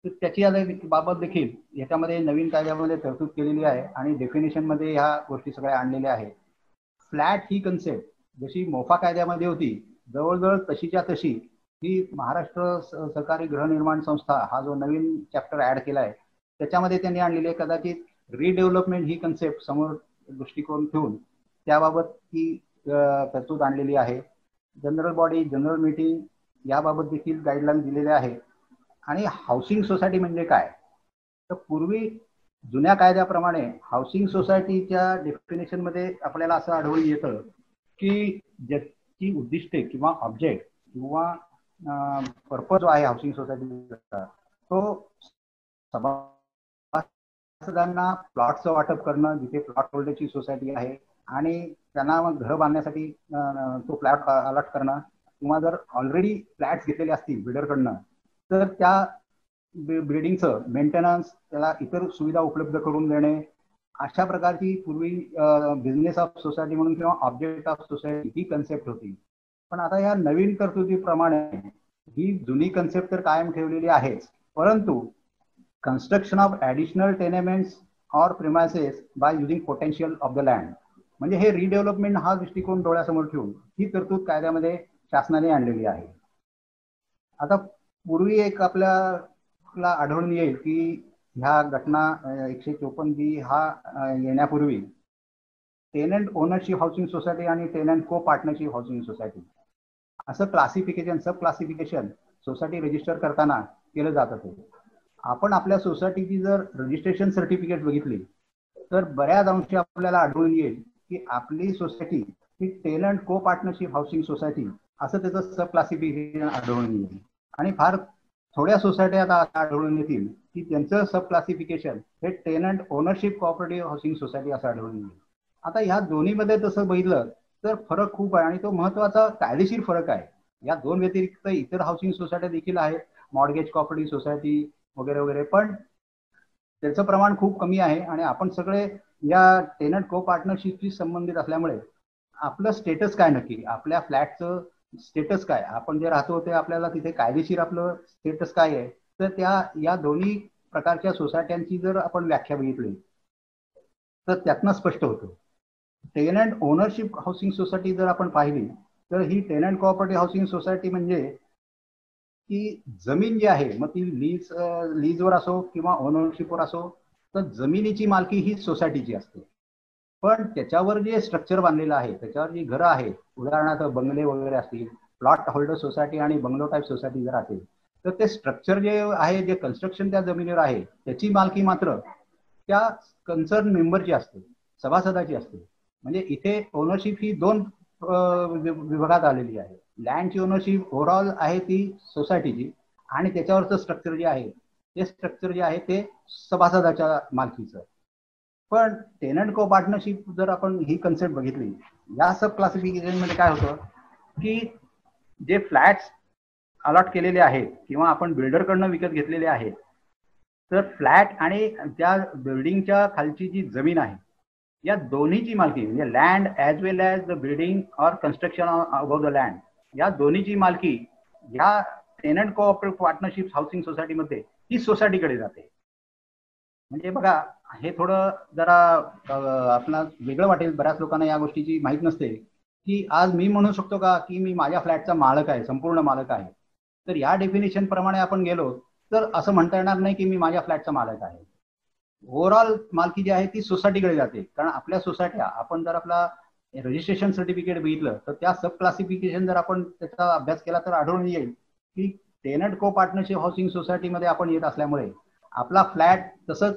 तर त्याची बाबत देखील याच्यामध्ये नवीन कायद्यामध्ये तरतूद केलेली आहे आणि डेफिनेशनमध्ये ह्या गोष्टी सगळ्या आणलेल्या आहेत. फ्लॅट ही कन्सेप्ट जशी मोफा कायद्यामध्ये होती जवळजवळ तशीच्या तशी ही महाराष्ट्र सहकारी गृहनिर्माण संस्था हा जो नवीन चॅप्टर ऍड केला आहे त्याच्यामध्ये त्यांनी आणलेली आहे. कदाचित रिडेव्हलपमेंट ही कन्सेप्ट समोर दृष्टिकोन ठेवून त्याबाबत ही तरतूद आणलेली आहे. जनरल बॉडी, जनरल मीटिंग याबाबत देखील गाईडलाईन दिलेल्या आहे. आणि हाऊसिंग सोसायटी म्हणजे काय, तर पूर्वी जुन्या कायद्याप्रमाणे हाऊसिंग सोसायटीच्या डेफिनेशन मध्ये आपल्याला असं आढळून येतं की ज्याची उद्दिष्टे किंवा ऑब्जेक्ट किंवा पर्पज आहे हाऊसिंग सोसायटीचा तो सभासदांना प्लॉटचं वाटप करणं, जिथे प्लॉट होल्डरची सोसायटी आहे आणि त्यांना मग घरं बांधण्यासाठी तो फ्लॅट अलॉट करणं, किंवा जर ऑलरेडी फ्लॅट्स घेतलेले असतील बिल्डरकडनं तर त्या बिल्डिंगचं मेंटेनन्स, त्याला इतर सुविधा उपलब्ध करून देणे, अशा प्रकारची पूर्वी बिझनेस ऑफ सोसायटी म्हणून किंवा object of society he concept होती. पण आता या नवीन तरतुदीप्रमाणे ही जुनी कन्सेप्ट तर कायम ठेवलेली आहेच, परंतु construction of additional tenements or premises by using potential of the land, म्हणजे हे रिडेव्हलपमेंट हा दृष्टिकोन डोळ्यासमोर ठेवून ही तरतूद कायद्यामध्ये शासनाने आणलेली आहे. आता पूर्वी एक आपल्याला आढळून येईल की ह्या घटना 154B हा येण्यापूर्वी टेनंट ओनरशिप हाऊसिंग सोसायटी आणि टेनंट को पार्टनरशिप हाऊसिंग सोसायटी असं क्लासिफिकेशन, सब क्लासिफिकेशन सोसायटी रजिस्टर करताना केलं जात होतं. आपण आपल्या सोसायटीची जर रजिस्ट्रेशन सर्टिफिकेट बघितली तर बऱ्याच अंशी आपल्याला आढळून येईल की आपली सोसायटी ही टेनंट को पार्टनरशिप हाऊसिंग सोसायटी असं त्याचं सब क्लासिफिकेशन आढळून येईल. आणि फार थोड्या सोसायट्या आता आढळून येतील की त्यांचं सब क्लासिफिकेशन हे tenant ownership cooperative housing society असं आढळून येईल. आता ह्या दोन्हीमध्ये तसं बघितलं तर फरक खूप आहे आणि तो महत्वाचा कायदेशीर फरक आहे. या दोन व्यतिरिक्त इतर हाऊसिंग सोसायट्या देखील आहेत, मॉर्गेज कोऑपरेटिव्ह सोसायटी वगैरे वगैरे, पण त्याचं प्रमाण खूप कमी आहे. आणि आपण सगळे या टेनंट को पार्टनरशिपशी संबंधित असल्यामुळे आपलं स्टेटस काय, नक्की आपल्या फ्लॅटचं स्टेटस काय, आपण जे राहतो ते आपल्याला तिथे कायदेशीर आपलं स्टेटस काय आहे, तर या दोन्ही प्रकारच्या सोसायट्यांची जर आपण व्याख्या बघितली तर त्यातनं स्पष्ट होतं. टेनंट ओनरशिप हाऊसिंग सोसायटी जर आपण पाहिली तर ही टेनंट कोऑपरेटिव्ह हाऊसिंग सोसायटी म्हणजे की जमीन जी आहे मग ती लीजवर असो किंवा ओनरशिपवर असो, तर जमिनीची मालकी ही सोसायटीची असते. पण त्याच्यावर जे स्ट्रक्चर बांधलेलं आहे, त्याच्यावर जी घरं आहेत, उदाहरणार्थ बंगले वगैरे असतील, प्लॉट होल्डर सोसायटी आणि बंगलो टाईप सोसायटी जर असेल तर ते स्ट्रक्चर जे आहे, जे कन्स्ट्रक्शन त्या जमिनीवर आहे त्याची मालकी मात्र त्या कन्सर्न मेंबरची असते, सभासदाची असते. म्हणजे इथे ओनरशिप ही दोन विभागात आलेली आहे. लँडची ओनरशिप ओव्हरऑल आहे ती सोसायटीची आणि त्याच्यावरचं स्ट्रक्चर जे आहे ते स्ट्रक्चर जे आहे ते सभासदाच्या मालकीचं. पण टेनंट को पार्टनरशिप जर आपण ही कन्सेप्ट बघितली, या सब क्लासिफिकेशन मध्ये काय होतं की जे फ्लॅट्स अलॉट केलेले आहेत किंवा आपण बिल्डरकडनं विकत घेतलेले आहेत, तर फ्लॅट आणि त्या बिल्डिंगच्या खालची जी जमीन आहे या दोन्हीची मालकी म्हणजे land as well as the building or construction about the land, या दोन्हीची मालकी ह्या टेनंट कोऑपरेटिव्ह पार्टनरशिप हाऊसिंग सोसायटीमध्ये ती सोसायटीकडे जाते. म्हणजे बघा, हे थोडं जरा आपल्याला वेगळं वाटेल, बऱ्याच लोकांना या गोष्टीची माहीत नसते की आज मी म्हणू शकतो का की मी माझ्या फ्लॅटचा मालक आहे, संपूर्ण मालक आहे. तर या डेफिनेशन प्रमाणे आपण गेलो तर असं म्हणता येणार नाही की मी माझ्या फ्लॅटचा मालक आहे. ओव्हरऑल मालकी जी आहे ती सोसायटीकडे जाते. कारण आपल्या सोसायट्या, आपण जर आपला रजिस्ट्रेशन सर्टिफिकेट बघितलं तर त्या सब क्लासिफिकेशन जर आपण त्याचा अभ्यास केला तर आढळून येईल की टेनंट को पार्टनरशिप हाऊसिंग सोसायटीमध्ये आपण येत असल्यामुळे आपला फ्लॅट तसंच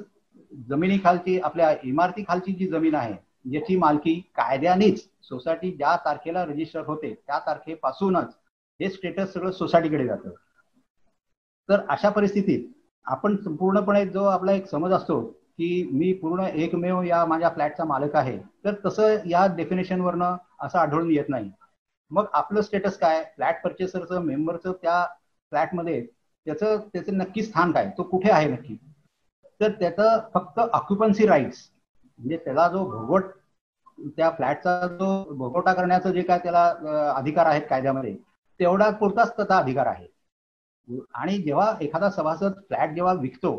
जमिनीखालची, आपल्या इमारती खालची जी जमीन आहे याची मालकी कायद्यानेच सोसायटी ज्या तारखेला रजिस्टर होते त्या तारखेपासूनच हे स्टेटस सगळं सोसायटीकडे जातं. तर अशा परिस्थितीत आपण पूर्णपणे जो आपला एक समज असतो की मी पूर्ण एकमेव या माझ्या फ्लॅटचा मालक आहे, तर तसं या डेफिनेशनवरनं असं आढळून येत नाही. मग आपलं स्टेटस काय, फ्लॅट परचेसरचं, मेंबरचं त्या फ्लॅटमध्ये त्याचं नक्की स्थान काय, तो कुठे आहे नक्की. तर त्याचं फक्त ऑक्युपन्सी राईट्स म्हणजे त्याला जो भोगवट, त्या फ्लॅटचा जो भोगवटा करण्याचं जे काय त्याला अधिकार आहेत कायद्यामध्ये, तेवढा पुरताच त्याचा अधिकार आहे. आणि जेव्हा एखादा सभासद फ्लॅट जेव्हा विकतो,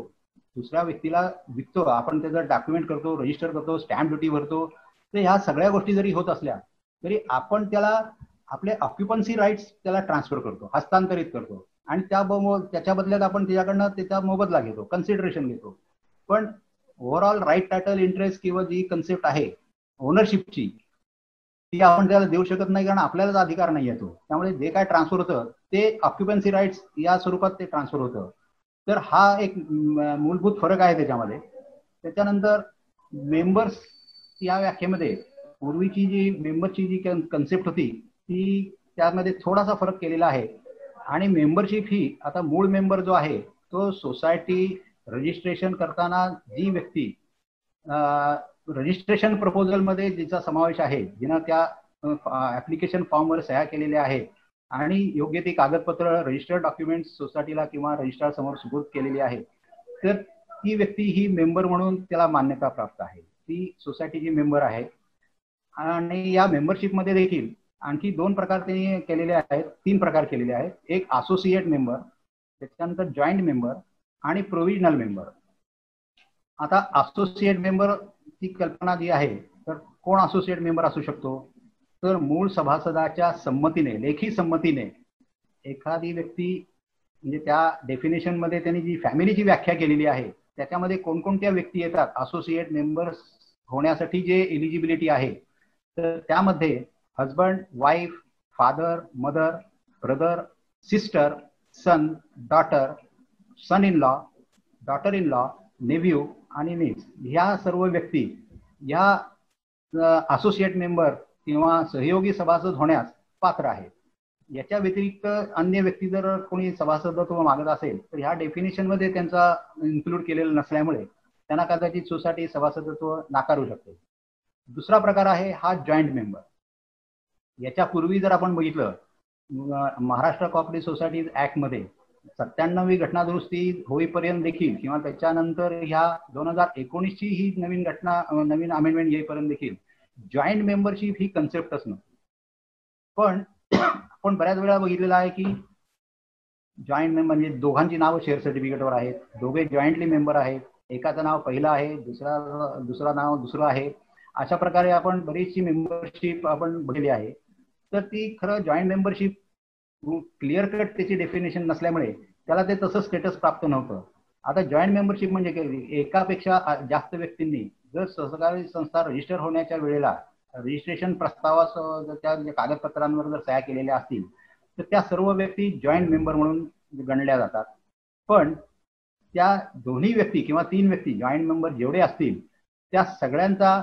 दुसऱ्या व्यक्तीला विकतो, आपण त्याचं डॉक्युमेंट करतो, रजिस्टर करतो, स्टॅम्प ड्युटी भरतो, तर ह्या सगळ्या गोष्टी जरी होत असल्या तरी आपण त्याला आपले ऑक्युपन्सी राईट्स त्याला ट्रान्सफर करतो, हस्तांतरित करतो, आणि त्याच्या बदल्यात आपण त्याच्याकडनं त्याचा मोबदला घेतो, कन्सिडरेशन घेतो. पण ओव्हरऑल राईट टायटल इंटरेस्ट किंवा जी कन्सेप्ट आहे ओनरशिपची ती आपण त्याला देऊ शकत नाही, कारण आपल्यालाच अधिकार नाही येतो. त्यामुळे जे काय ट्रान्सफर होतं ते ऑक्युपन्सी राईट्स या स्वरूपात ते ट्रान्सफर होतं. तर हा एक मूलभूत फरक आहे त्याच्यामध्ये. त्याच्यानंतर मेंबर्स या व्याख्येमध्ये पूर्वीची जी मेंबरची जी कन्सेप्ट होती ती त्यामध्ये थोडासा फरक केलेला आहे. आणि मेंबरशिप ही आता मूळ मेंबर जो आहे तो सोसायटी रजिस्ट्रेशन करताना जी व्यक्ती रजिस्ट्रेशन प्रपोजलमध्ये जिचा समावेश आहे, जिनं त्या ऍप्लिकेशन फॉर्मवर सह्या केलेल्या आहेत आणि योग्य ती कागदपत्र रजिस्टर्ड डॉक्युमेंट सोसायटीला किंवा रजिस्ट्रार समोर सुपूर्द केलेली आहे, तर ती व्यक्ती ही मेंबर म्हणून त्याला मान्यता प्राप्त आहे, ती सोसायटीची मेंबर आहे. आणि या मेंबरशिपमध्ये देखील आणखी 2 प्रकार त्यांनी केलेले आहेत, 3 प्रकार केलेले आहेत. एक असोसिएट मेंबर, त्याच्यानंतर जॉईंट मेंबर आणि प्रोव्हिजनल मेंबर. आता असोसिएट मेंबर ची कल्पना जी आहे, तर कोण असोसिएट मेंबर असू शकतो, तर मूळ सभासदाच्या संमतीने, लेखी संमतीने एखादी व्यक्ती, म्हणजे त्या डेफिनेशन मध्ये त्यांनी जी फॅमिलीची व्याख्या केलेली आहे त्याच्यामध्ये कोणकोणत्या व्यक्ती येतात असोसिएट मेंबर्स होण्यासाठी जे एलिजिबिलिटी आहे, तर त्यामध्ये husband, wife, father, mother, brother, sister, son, daughter, son in law, daughter in law, nephew आणि नीस, ह्या सर्व व्यक्ती ह्या असोसिएट मेंबर किंवा सहयोगी सभासद होण्यास पात्र आहेत. याच्या व्यतिरिक्त अन्य व्यक्ती जर कोणी सभासदत्व मागत असेल तर ह्या डेफिनेशन मध्ये त्यांचा इन्क्लूड केलेलं नसल्यामुळे त्यांना कदाचित सोसायटी सभासदत्व नाकारू शकते. दुसरा प्रकार आहे हा जॉईंट मेंबर. याच्यापूर्वी जर आपण बघितलं, महाराष्ट्र कोऑपरेटिव्ह सोसायटीज ऍक्ट मध्ये 97वी घटना दुरुस्ती होईपर्यंत देखील किंवा त्याच्यानंतर ह्या 2019ची ही नवीन अमेंडमेंट येईपर्यंत देखील जॉईंट मेंबरशिप ही कन्सेप्टच नव्हती. पण आपण बऱ्याच वेळा बघितलेलं आहे की जॉईंट मेंबर म्हणजे दोघांची नावं शेअर सर्टिफिकेटवर आहेत, दोघे जॉईंटली मेंबर आहेत, एकाचं नाव पहिलं आहे, दुसरा नाव दुसरं आहे. अशा प्रकारे आपण बरीचशी मेंबरशिप आपण बघितली आहे. तर ती खरं जॉईंट मेंबरशिप क्लिअर कट त्याची डेफिनेशन नसल्यामुळे त्याला ते तसं स्टेटस प्राप्त नव्हतं. आता जॉईंट मेंबरशिप म्हणजे एकापेक्षा जास्त व्यक्तींनी जर सहकारी संस्था रजिस्टर होण्याच्या वेळेला रजिस्ट्रेशन प्रस्तावास त्या कागदपत्रांवर जर सह्या केलेल्या असतील तर त्या सर्व व्यक्ती जॉईंट मेंबर म्हणून गणल्या जातात. पण त्या दोन्ही व्यक्ती किंवा 3 व्यक्ती जॉईंट मेंबर जेवढे असतील त्या सगळ्यांचा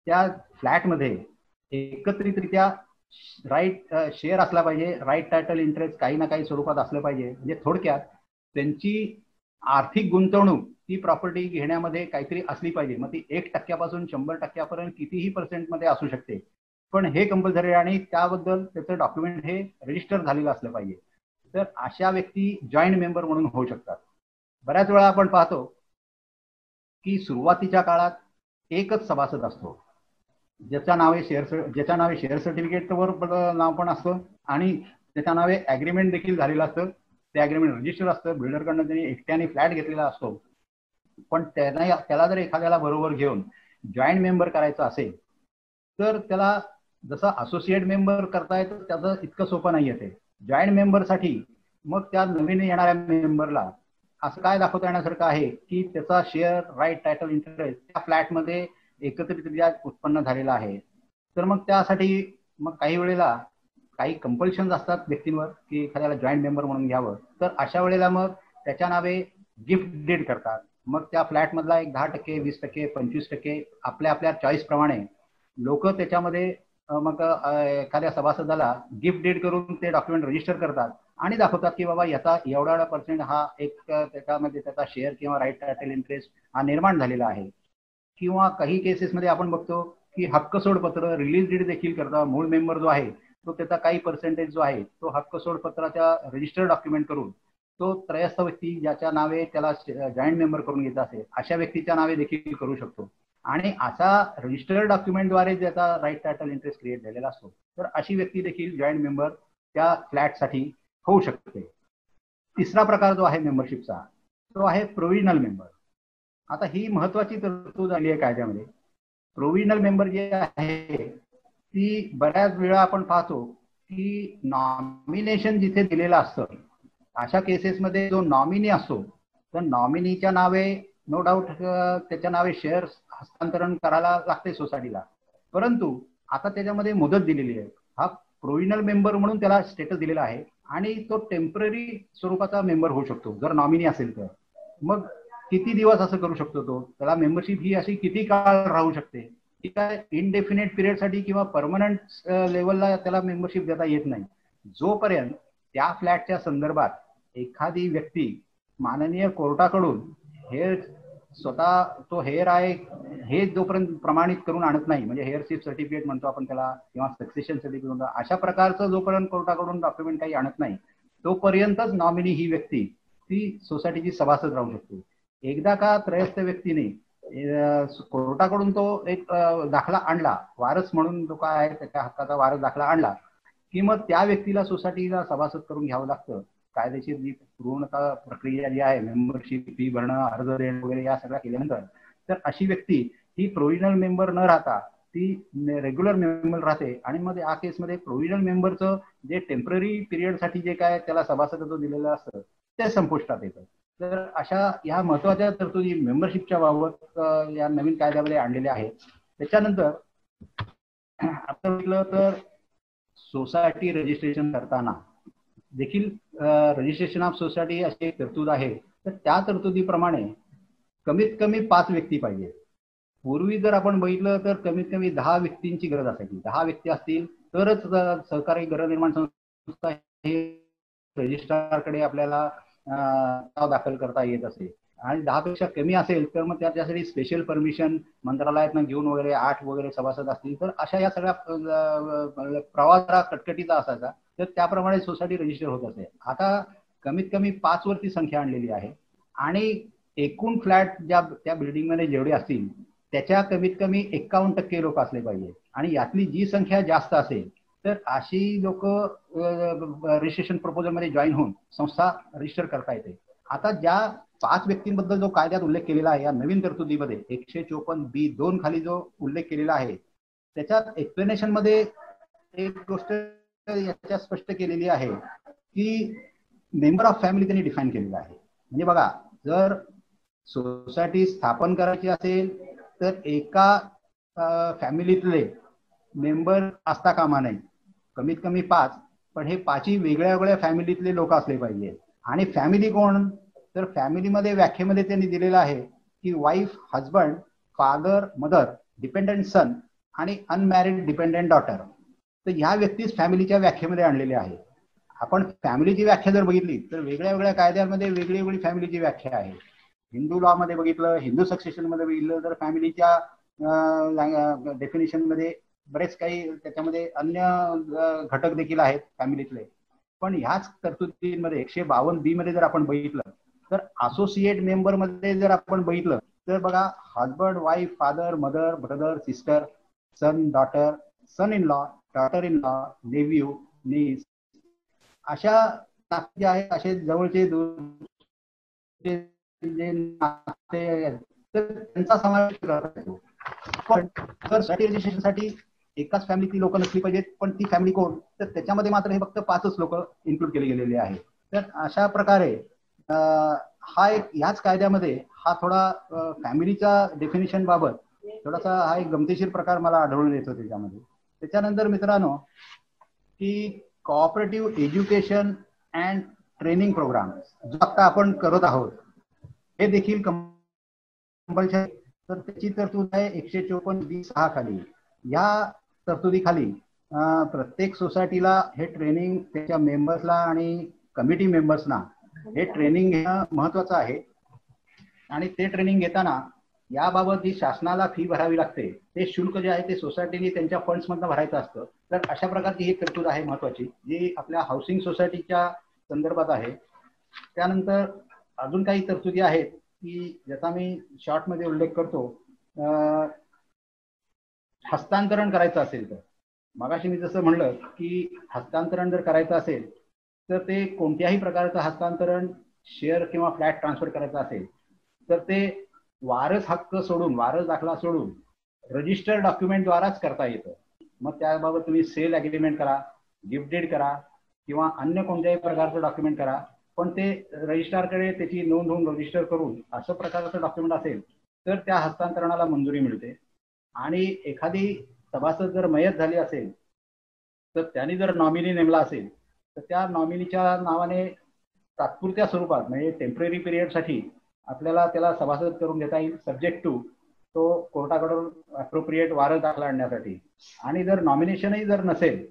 त्या फ्लॅटमध्ये एकत्रितरित्या राईट शेअर असला पाहिजे, राईट टायटल इंटरेस्ट काही ना काही स्वरूपात असलं पाहिजे. म्हणजे थोडक्यात त्यांची आर्थिक गुंतवणूक ती प्रॉपर्टी घेण्यामध्ये काहीतरी असली पाहिजे. मग ती 1% 100% कितीही पर्सेंटमध्ये असू शकते, पण हे कंपल्सरी आणि त्याबद्दल त्याचं डॉक्युमेंट हे रजिस्टर झालेलं असलं पाहिजे. तर अशा व्यक्ती जॉईंट मेंबर म्हणून होऊ शकतात. बऱ्याच वेळा आपण पाहतो की सुरुवातीच्या काळात एकच सभासद असतो, ज्याच्या नावे शेअर सर्टिफिकेटवर नाव पण असतं आणि त्याच्या नावे ॲग्रीमेंट देखील झालेलं असतं. ते ॲग्रीमेंट रजिस्टर असतं, बिल्डरकडनं त्यांनी एकट्याने फ्लॅट घेतलेला असतो. पण त्याला जर एखाद्याला बरोबर घेऊन जॉईंट मेंबर करायचं असेल तर त्याला जसं असोसिएट मेंबर करता येतं त्याचं इतकं सोपं नाही आहे. ते जॉईंट मेंबरसाठी मग त्या नवीन येणाऱ्या मेंबरला असं काय दाखवता येण्यासारखं आहे की त्याचा शेअर, राईट, टायटल, इंटरेस्ट त्या फ्लॅटमध्ये एकत्रितरित्या उत्पन्न झालेला आहे. तर मग त्यासाठी मग काही वेळेला काही कंपल्शन्स असतात व्यक्तींवर की एखाद्याला जॉईंट मेंबर म्हणून घ्यावं. तर अशा वेळेला मग त्याच्या नावे गिफ्ट डीड करतात. मग त्या फ्लॅटमधला एक 10%, 20%, 25% आपल्या आपल्या चॉईस प्रमाणे लोक त्याच्यामध्ये मग एखाद्या सभासदाला गिफ्ट डीड करून ते डॉक्युमेंट रजिस्टर करतात आणि दाखवतात की बाबा याचा एवढा % हा एक त्याच्यामध्ये त्याचा शेअर किंवा राईट, टायटल, इंटरेस्ट हा निर्माण झालेला आहे. किंवा काही केसेसमध्ये आपण बघतो की हक्क सोडपत्र, रिलीज डीड देखील करतात. मूळ मेंबर जो आहे तो त्याचा काही पर्सेंटेज जो आहे तो हक्क सोडपत्राच्या रजिस्टर डॉक्युमेंट करून तो त्रयस्थ व्यक्ती ज्याच्या नावे त्याला जॉईंट मेंबर करून घेत असेल अशा व्यक्तीच्या नावे देखील करू शकतो. आणि असा रजिस्टर्ड डॉक्युमेंटद्वारे ज्याचा राईट, टायटल, इंटरेस्ट क्रिएट झालेला असतो तर अशी व्यक्ती देखील जॉईंट मेंबर त्या फ्लॅटसाठी होऊ शकते. तिसरा प्रकार जो आहे मेंबरशिपचा तो आहे प्रोव्हिजनल मेंबर. आता ही महत्वाची तरतूद आली आहे कायद्यामध्ये. प्रोव्हिजनल मेंबर जे आहे ती बऱ्याच वेळा आपण पाहतो की नॉमिनेशन जिथे दिलेलं असतं अशा केसेसमध्ये जो नॉमिनी असतो तर नॉमिनीच्या नावे नो डाऊट त्याच्या नावे शेअर हस्तांतरण करायला लागते सोसायटीला. परंतु आता त्याच्यामध्ये मुदत दिलेली आहे. हा प्रोव्हिजनल मेंबर म्हणून त्याला स्टेटस दिलेला आहे आणि तो टेम्पररी स्वरूपाचा मेंबर होऊ शकतो जर नॉमिनी असेल तर. मग किती दिवस असं करू शकतो तो, त्याला मेंबरशिप ही अशी किती काळ राहू शकते, की काय इनडेफिनेट पिरियडसाठी किंवा परमनंट लेवलला त्याला मेंबरशिप देता येत नाही. जोपर्यंत त्या फ्लॅटच्या संदर्भात एखादी व्यक्ती माननीय कोर्टाकडून हे स्वतः तो हेअर आहे हे जोपर्यंत प्रमाणित करून आणत नाही, म्हणजे हेअरशिप सर्टिफिकेट म्हणतो आपण त्याला किंवा सक्सेशन सर्टिफिकेट म्हणतो, अशा प्रकारचं जोपर्यंत कोर्टाकडून डॉक्युमेंट काही आणत नाही तोपर्यंतच नॉमिनी ही व्यक्ती ती सोसायटीची सभासद राहू शकते. एकदा का त्रयस्थ व्यक्तीने कोर्टाकडून तो एक दाखला आणला, वारस म्हणून जो काय आहे त्याच्या हक्काचा वारस दाखला आणला की मग त्या व्यक्तीला सोसायटीला सभासद करून घ्यावं लागतं. कायदेशीर जी पूर्णतः प्रक्रिया जी आहे मेंबरशिप फी भरणं, अर्ज देणं वगैरे या सगळ्या केल्यानंतर तर अशी व्यक्ती ही प्रोव्हिजनल मेंबर न राहता ती रेग्युलर मेंबर राहते. आणि मग या केसमध्ये प्रोव्हिजनल मेंबरचं जे टेम्पररी पिरियडसाठी जे काय त्याला सभासदत्व दिलेलं असतं ते संपुष्टात येतं. तर अशा ह्या महत्वाच्या तरतुदी मेंबरशिपच्या बाबत या नवीन कायद्यामध्ये आणलेल्या आहेत. त्याच्यानंतर आपण म्हटलं तर सोसायटी रजिस्ट्रेशन करताना देखील रजिस्ट्रेशन ऑफ सोसायटी अशी एक तरतूद आहे. तर त्या तरतुदीप्रमाणे कमीत कमी 5 व्यक्ती पाहिजे. पूर्वी जर आपण बघितलं तर कमीत कमी 10 व्यक्तींची गरज असायची. 10 व्यक्ती असतील तरच सहकारी गृहनिर्माण संस्था हे रजिस्ट्रारकडे आपल्याला नाव दाखल करता येत असे. आणि 10 पेक्षा कमी असेल तर मग त्याच्यासाठी स्पेशल परमिशन मंत्रालयातनं घेऊन वगैरे 8 वगैरे सभासद असतील तर अशा या सगळ्या प्रवास कटकटीचा असायचा. तर त्याप्रमाणे सोसायटी रजिस्टर होत असे. आता कमीत कमी 5 वरती संख्या आणलेली आहे आणि एकूण फ्लॅट ज्या त्या बिल्डिंगमध्ये जेवढे असतील त्याच्या कमीत कमी 51% लोक असले पाहिजे. आणि यातली जी संख्या जास्त असेल तर अशी लोक रजिस्ट्रेशन प्रपोजल मध्ये जॉईन होऊन संस्था रजिस्टर करता येते. आता ज्या 5 व्यक्तींबद्दल जो कायद्यात उल्लेख केलेला आहे या नवीन तरतुदीमध्ये 154(b)(2) खाली जो उल्लेख केलेला आहे त्याच्यात एक्सप्लेनेशन मध्ये एक गोष्ट याच्यात स्पष्ट केलेली आहे की मेंबर ऑफ फॅमिली त्यांनी डिफाईन केलेला आहे. म्हणजे बघा, जर सोसायटी स्थापन करायची असेल तर एका फॅमिलीतले मेंबर असता कामा नये, कमीत कमी 5, पण हे 5ही वेगळ्या वेगळ्या फॅमिलीतले लोक असले पाहिजे. आणि फॅमिली कोण, तर फॅमिलीमध्ये व्याख्येमध्ये त्यांनी दिलेलं आहे की wife, husband, father, mother, dependent son आणि अनमॅरिड डिपेंडंट डॉटर. तर ह्या व्यक्तीच फॅमिलीच्या व्याख्येमध्ये आणलेल्या आहे. आपण फॅमिलीची व्याख्या जर बघितली तर वेगळ्या वेगळ्या कायद्यांमध्ये वेगळी वेगळी फॅमिलीची व्याख्या आहे. हिंदू लॉ मध्ये बघितलं, हिंदू सक्सेशन मध्ये बघितलं तर फॅमिलीच्या डेफिनेशन मध्ये बरेच काही त्याच्यामध्ये अन्य घटक देखील आहेत फॅमिलीतले. पण ह्याच तरतुदीमध्ये 152B मध्ये जर आपण बघितलं तर असोसिएट मेंबर मध्ये जर आपण बघितलं तर बघा, husband, wife, father, mother, brother, sister, son, daughter, son in law, daughter in law, nephew, niece, अशा जे आहेत असे जवळचे जे नाते तर त्यांचा समावेश करता येतो. पण जर रजिस्ट्रेशनसाठी एकाच फॅमिलीची लोक नसली पाहिजेत, पण ती फॅमिली कोण, तर त्याच्यामध्ये मात्र हे फक्त 5च लोक इन्क्लूड केले गेलेले आहेत. तर अशा प्रकारे हा एक याच कायद्यामध्ये हा थोडा फॅमिलीच्या डेफिनेशन बाबत थोडासा हा एक गमतीशीर प्रकार मला आढळून येतो त्याच्यामध्ये. त्याच्यानंतर मित्रांनो की cooperative education and training programme जो आता आपण करत आहोत हे देखील कंपल्सरी, तर त्याची तरतूद आहे 154B(6) खाली. या तरतुदीखाली प्रत्येक सोसायटीला हे ट्रेनिंग त्याच्या मेंबर्सला आणि कमिटी मेंबर्सना हे ट्रेनिंग घेणं महत्वाचं आहे. आणि ते ट्रेनिंग घेताना याबाबत जी शासनाला फी भरावी लागते ते शुल्क जे आहे ते सोसायटीने त्यांच्या फंड्समधनं भरायचं असतं. तर अशा प्रकारची ही तरतूद आहे महत्वाची जी आपल्या हाऊसिंग सोसायटीच्या संदर्भात आहे. त्यानंतर अजून काही तरतुदी आहेत की ज्याचा मी शॉर्टमध्ये उल्लेख करतो. हस्तांतरण करायचं असेल तर मगाशी मी जसं म्हणलं की हस्तांतरण जर करायचं असेल तर ते कोणत्याही प्रकारचं हस्तांतरण शेअर किंवा फ्लॅट ट्रान्सफर करायचं असेल तर ते वारस हक्क सोडून, वारस दाखला सोडून रजिस्टर डॉक्युमेंट द्वाराच करता येतं. मग त्याबाबत तुम्ही सेल अग्रीमेंट करा, गिफ्ट डीड करा किंवा अन्य कोणत्याही प्रकारचं डॉक्युमेंट करा, पण ते रजिस्ट्रारकडे त्याची नोंद होऊन रजिस्टर करून असं प्रकारचं डॉक्युमेंट असेल तर त्या हस्तांतरणाला मंजुरी मिळते. आणि एखादी सभासद जर मयत झाली असेल तर त्यांनी जर नॉमिनी नेमला असेल तर त्या नॉमिनीच्या नावाने तात्पुरत्या स्वरूपात म्हणजे टेम्पररी पिरियडसाठी आपल्याला त्याला सभासद करून घेता येईल, सब्जेक्ट टू तो कोर्टाकडून अप्रोप्रिएट वारस दाखला आणण्यासाठी. आणि जर नॉमिनेशनही जर नसेल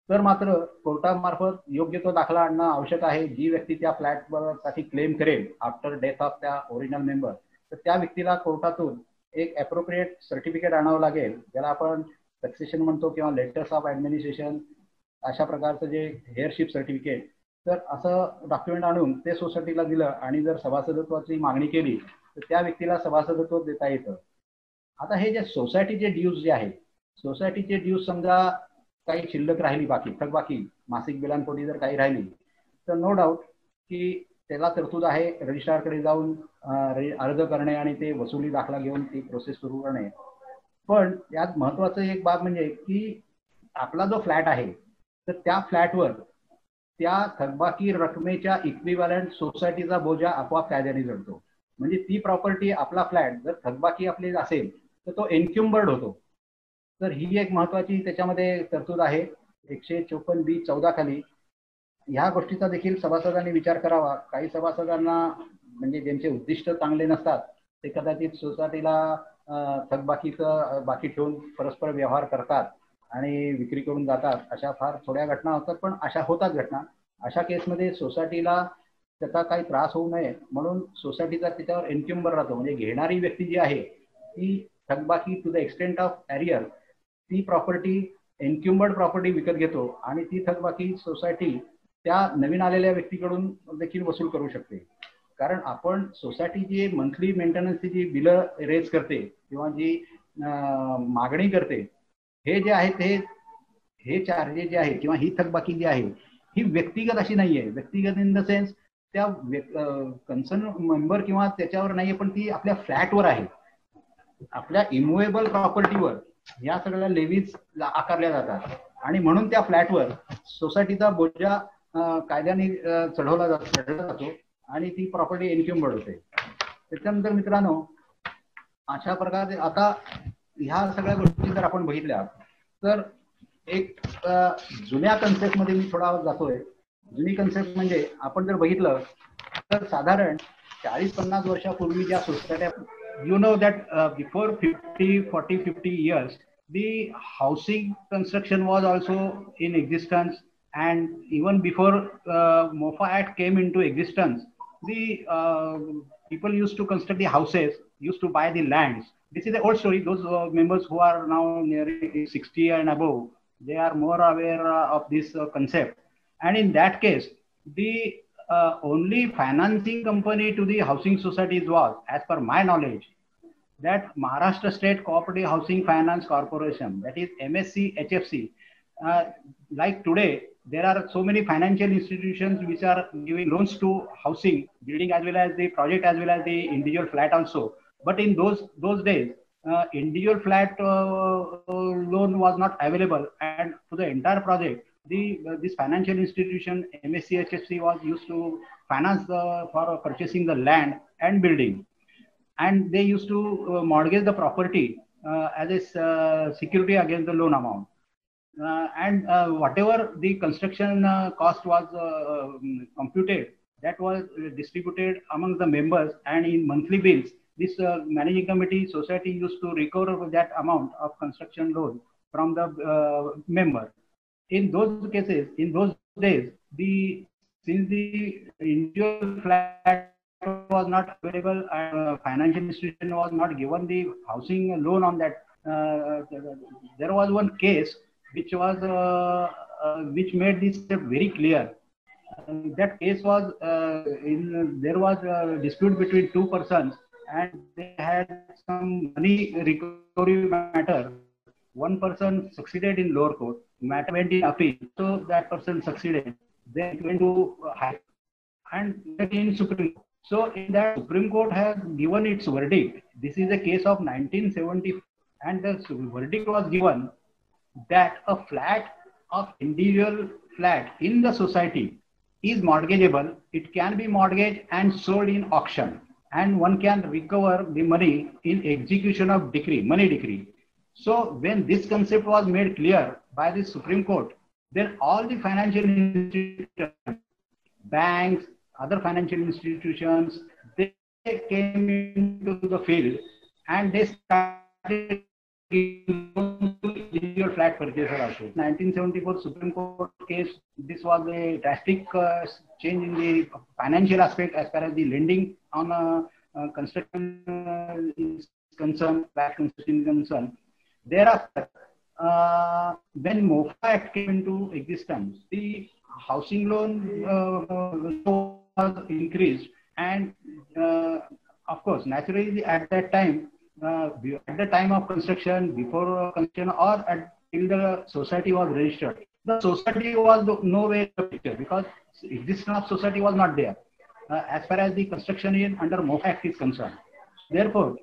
तर मात्र कोर्टामार्फत योग्य तो दाखला आणणं आवश्यक आहे. जी व्यक्ती त्या फ्लॅटसाठी क्लेम करेल आफ्टर डेथ ऑफ त्या ओरिजिनल मेंबर तर त्या व्यक्तीला कोर्टातून एक अप्रोप्रिएट सर्टिफिकेट आणावं लागेल, ज्याला आपण सक्सेशन म्हणतो किंवा लेटर्स ऑफ ऍडमिनिस्ट्रेशन, अशा प्रकारचं जे हेअरशिप सर्टिफिकेट. तर असं डॉक्युमेंट आणून ते सोसायटीला दिलं आणि जर सभासदत्वाची मागणी केली तर त्या व्यक्तीला सभासदत्व देता येतं. आता हे जे सोसायटीचे ड्यूज जे आहेत, सोसायटीचे ड्यूज समजा काही शिल्लक राहिली, बाकी थकबाकी मासिक बिलांपोटी जर काही राहिली तर नो डाऊट की त्याला तरतूद आहे रजिस्ट्रारकडे जाऊन अर्ज करणे आणि ते वसुली दाखला घेऊन ती प्रोसेस सुरू करणे. पण यात महत्वाचं एक बाब म्हणजे की आपला जो फ्लॅट आहे तर त्या फ्लॅटवर त्या थकबाकी रकमेच्या इक्विव्हॅलंट सोसायटीचा बोजा आपोआप कायद्याने जडतो. म्हणजे ती प्रॉपर्टी, आपला फ्लॅट जर थकबाकी आपली असेल तर तो एन्क्युम्बर्ड होतो. तर ही एक महत्वाची त्याच्यामध्ये तरतूद आहे 154B(14) खाली. ह्या गोष्टीचा देखील सभासदांनी विचार करावा. काही सभासदांना म्हणजे ज्यांचे उद्दिष्ट चांगले नसतात ते कदाचित सोसायटीला थकबाकीचं बाकी ठेवून परस्पर व्यवहार करतात आणि विक्री करून जातात. अशा फार थोड्या घटना होतात, पण अशा होतात घटना. अशा केसमध्ये सोसायटीला त्याचा काही त्रास होऊ नये म्हणून सोसायटीचा त्याच्यावर एन्क्युम्बर राहतो. म्हणजे घेणारी व्यक्ती जी आहे ती थकबाकी to the extent of arrear ती प्रॉपर्टी, एन्क्युम्बर्ड प्रॉपर्टी विकत घेतो आणि ती थकबाकी सोसायटी त्या नवीन आलेल्या व्यक्तीकडून देखील वसूल करू शकते. कारण आपण सोसायटीची मंथली मेंटेनन्सची जी बिलं रेज करते किंवा जी मागणी करते हे जे आहे हे चार्जेस जे आहे किंवा ही थकबाकी जी आहे ही व्यक्तिगत अशी नाहीये. व्यक्तिगत इन द सेन्स त्या कन्सर्न मेंबर किंवा त्याच्यावर नाहीये, पण ती आपल्या फ्लॅटवर आहे, आपल्या इमूवेबल प्रॉपर्टीवर या सगळ्या लेवीज आकारल्या जातात आणि म्हणून त्या फ्लॅटवर सोसायटीचा बोजा कायद्याने चढवला जातो आणि ती प्रॉपर्टी एन्क्युम्बर्ड होते. त्याच्यानंतर मित्रांनो अशा प्रकारे आता ह्या सगळ्या गोष्टी जर आपण बघितल्या तर एक जुन्या कन्सेप्ट मध्ये मी थोडा जातोय. जुनी कन्सेप्ट म्हणजे आपण जर बघितलं तर साधारण 40-50 वर्षापूर्वी ज्या सोसायट्या, you know that before 40-50 years the housing construction was also in existence And even before MOFA Act came into existence, the people used to construct the houses, used to buy the lands. This is the old story. Those members who are now near 60 and above, they are more aware of this concept. And in that case, the only financing company to the housing societies was, as per my knowledge, that Maharashtra State Cooperative Housing Finance Corporation, that is MSC HFC. Like today, there are so many financial institutions which are giving loans to housing, building as well as the project as well as the individual flat also. But in those days, individual flat loan was not available, and to the entire project, this financial institution MSC HFC was used to finance for purchasing the land and building, and they used to mortgage the property as a security against the loan amount. And whatever the construction cost was computed, that was distributed among the members, and in monthly bills, this managing committee society used to recover that amount of construction loan from the member. In those cases, in those days, since the individual flat was not available and financial institution was not given the housing loan on that, there was one case which was which made this very clear. That case was there was a dispute between two persons, and they had some money recovery matter. One person succeeded in lower court, matter went in appeal, so that person succeeded. Then it went to high, and in Supreme Court. So in that, Supreme Court has given its verdict. This is a case of 1970, and the verdict was given that a flat of individual flat in the society is mortgageable. It can be mortgaged and sold in auction, and one can recover the money in execution of decree, money decree. So when this concept was made clear by the Supreme Court, then all the financial institutions, banks, other financial institutions, they came into the field, and they started individual flat purchaser also. 1974 Supreme Court case, this was a drastic change in the financial aspect as far as the lending on construction is concerned, flat construction is concerned. Thereafter, when MOFA Act came into existence, the housing loan was increased, and of course, naturally at that time, at the time of construction, before construction, or until the society was registered, the society was nowhere in the picture because existence of society was not there as far as the construction in under MOFA Act is concerned. Therefore,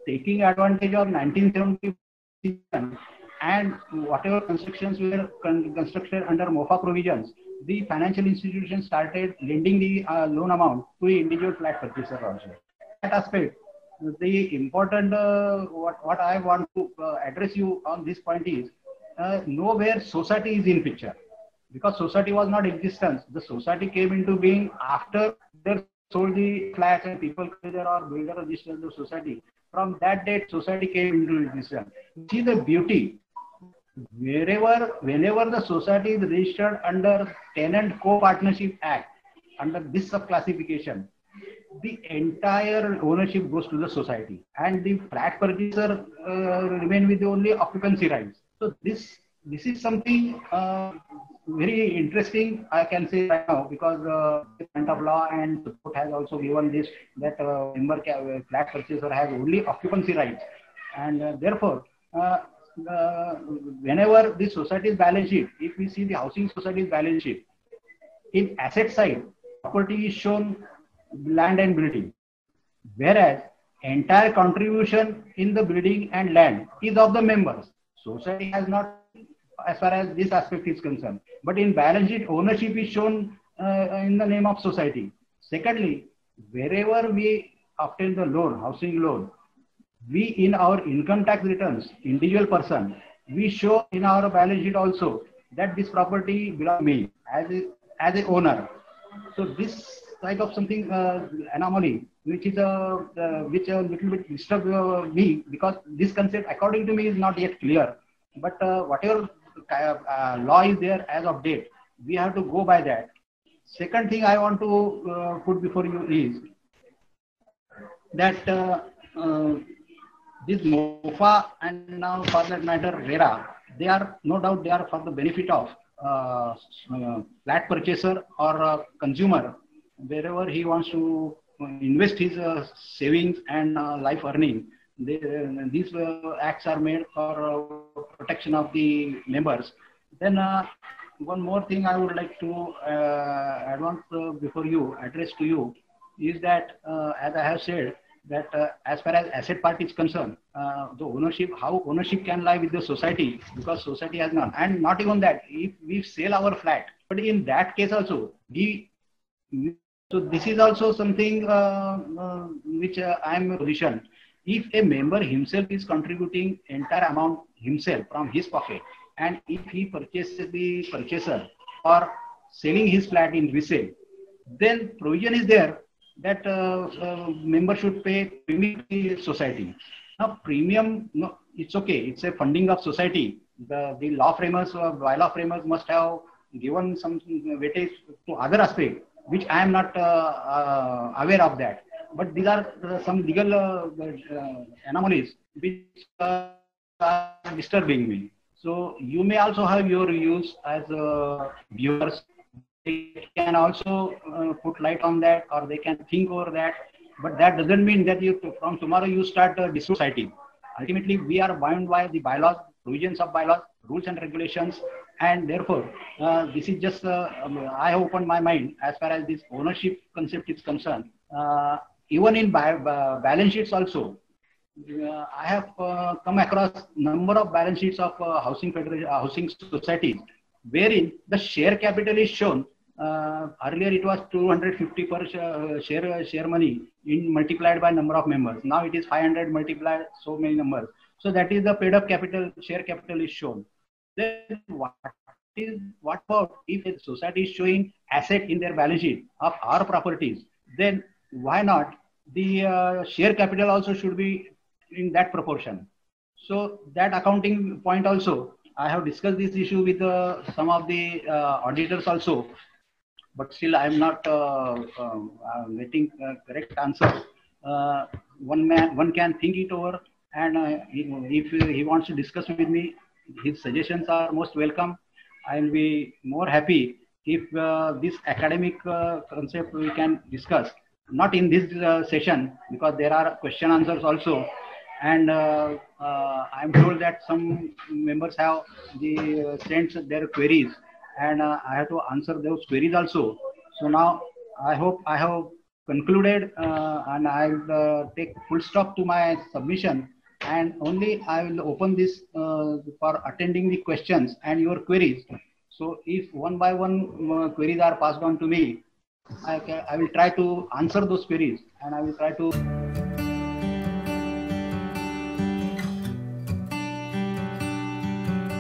taking advantage of 1970 and whatever constructions were constructed under MOFA provisions, the financial institutions started lending the loan amount to the individual flat purchaser also. That aspect, the important what I want to address you on this point is nowhere society is in picture, because society was not existence. The society came into being after they sold the flats and people there or builder registered the society. From that date, society came into existence. See the beauty. Whenever the society is registered under Tenant Co-Partnership Act, under this subclassification, the entire ownership goes to the society, and the flat purchaser remain with only occupancy rights. So this is something very interesting, I can say right now, because the point of law and the court has also given this, that member flat purchaser has only occupancy rights, and therefore whenever the society's balance sheet, if we see the housing society's balance sheet, in asset side, property is shown land and building, whereas entire contribution in the building and land is of the members. Society has not, as far as this aspect is concerned, but in balance sheet, ownership is shown in the name of society. Secondly, wherever we obtain the loan, housing loan, we in our income tax returns, individual person, we show in our balance sheet also that this property belongs to me as a owner. So this type of something anomaly, which is which a little bit disturb me, because this concept according to me is not yet clear. But whatever law is there as of date. We have to go by that. Second thing I want to put before you is that this MOFA and now for that matter RERA, they are no doubt they are for the benefit of flat purchaser or consumer, wherever he wants to invest his savings and life earning. These acts are made for protection of the members. Then one more thing I would like to advance before you, address to you, is that as I have said, that as far as asset part is concerned, the ownership, how ownership can lie with the society, because society has none. And not even that, if we sell our flat, but in that case also, so this is also something which I am positioned. If a member himself is contributing entire amount himself from his pocket, and if he purchases the purchaser or selling his flat in resale, then provision is there that member should pay premium to the society. Now premium, no, it's okay. It's a funding of society. The law framers or bylaw framers must have given some weightage to other aspects, which I am not aware of that. But these are some legal anomalies which are disturbing me. So you may also have your views as viewers. They can also put light on that, or they can think over that. But that doesn't mean that you from tomorrow you start society. Ultimately, we are bound by the bylaws, provisions of bylaws, rules and regulations, and therefore this is just I have opened my mind as far as this ownership concept is concerned. Even in balance sheets also, I have come across number of balance sheets of housing societies, wherein the share capital is shown. Earlier it was 250 per share money in multiplied by number of members. Now it is 500 multiplied so many numbers. So that is the paid up capital, share capital is shown. Then what about if a society is showing asset in their balance sheet of our properties? Then why not the share capital also should be in that proportion? So that accounting point also, I have discussed this issue with some of the auditors also, but still I am not getting correct answer. One can think it over, and if he wants to discuss with me, his suggestions are most welcome. I will be more happy if this academic concept we can discuss, not in this session, because there are question answers also, and I'm told that some members have sent their queries, and I have to answer those queries also. So now I hope I have concluded, and I will take full stop to my submission, and only I will open this for attending the questions and your queries. So if one by one queries are passed on to me, I will try to answer those queries, and I will try to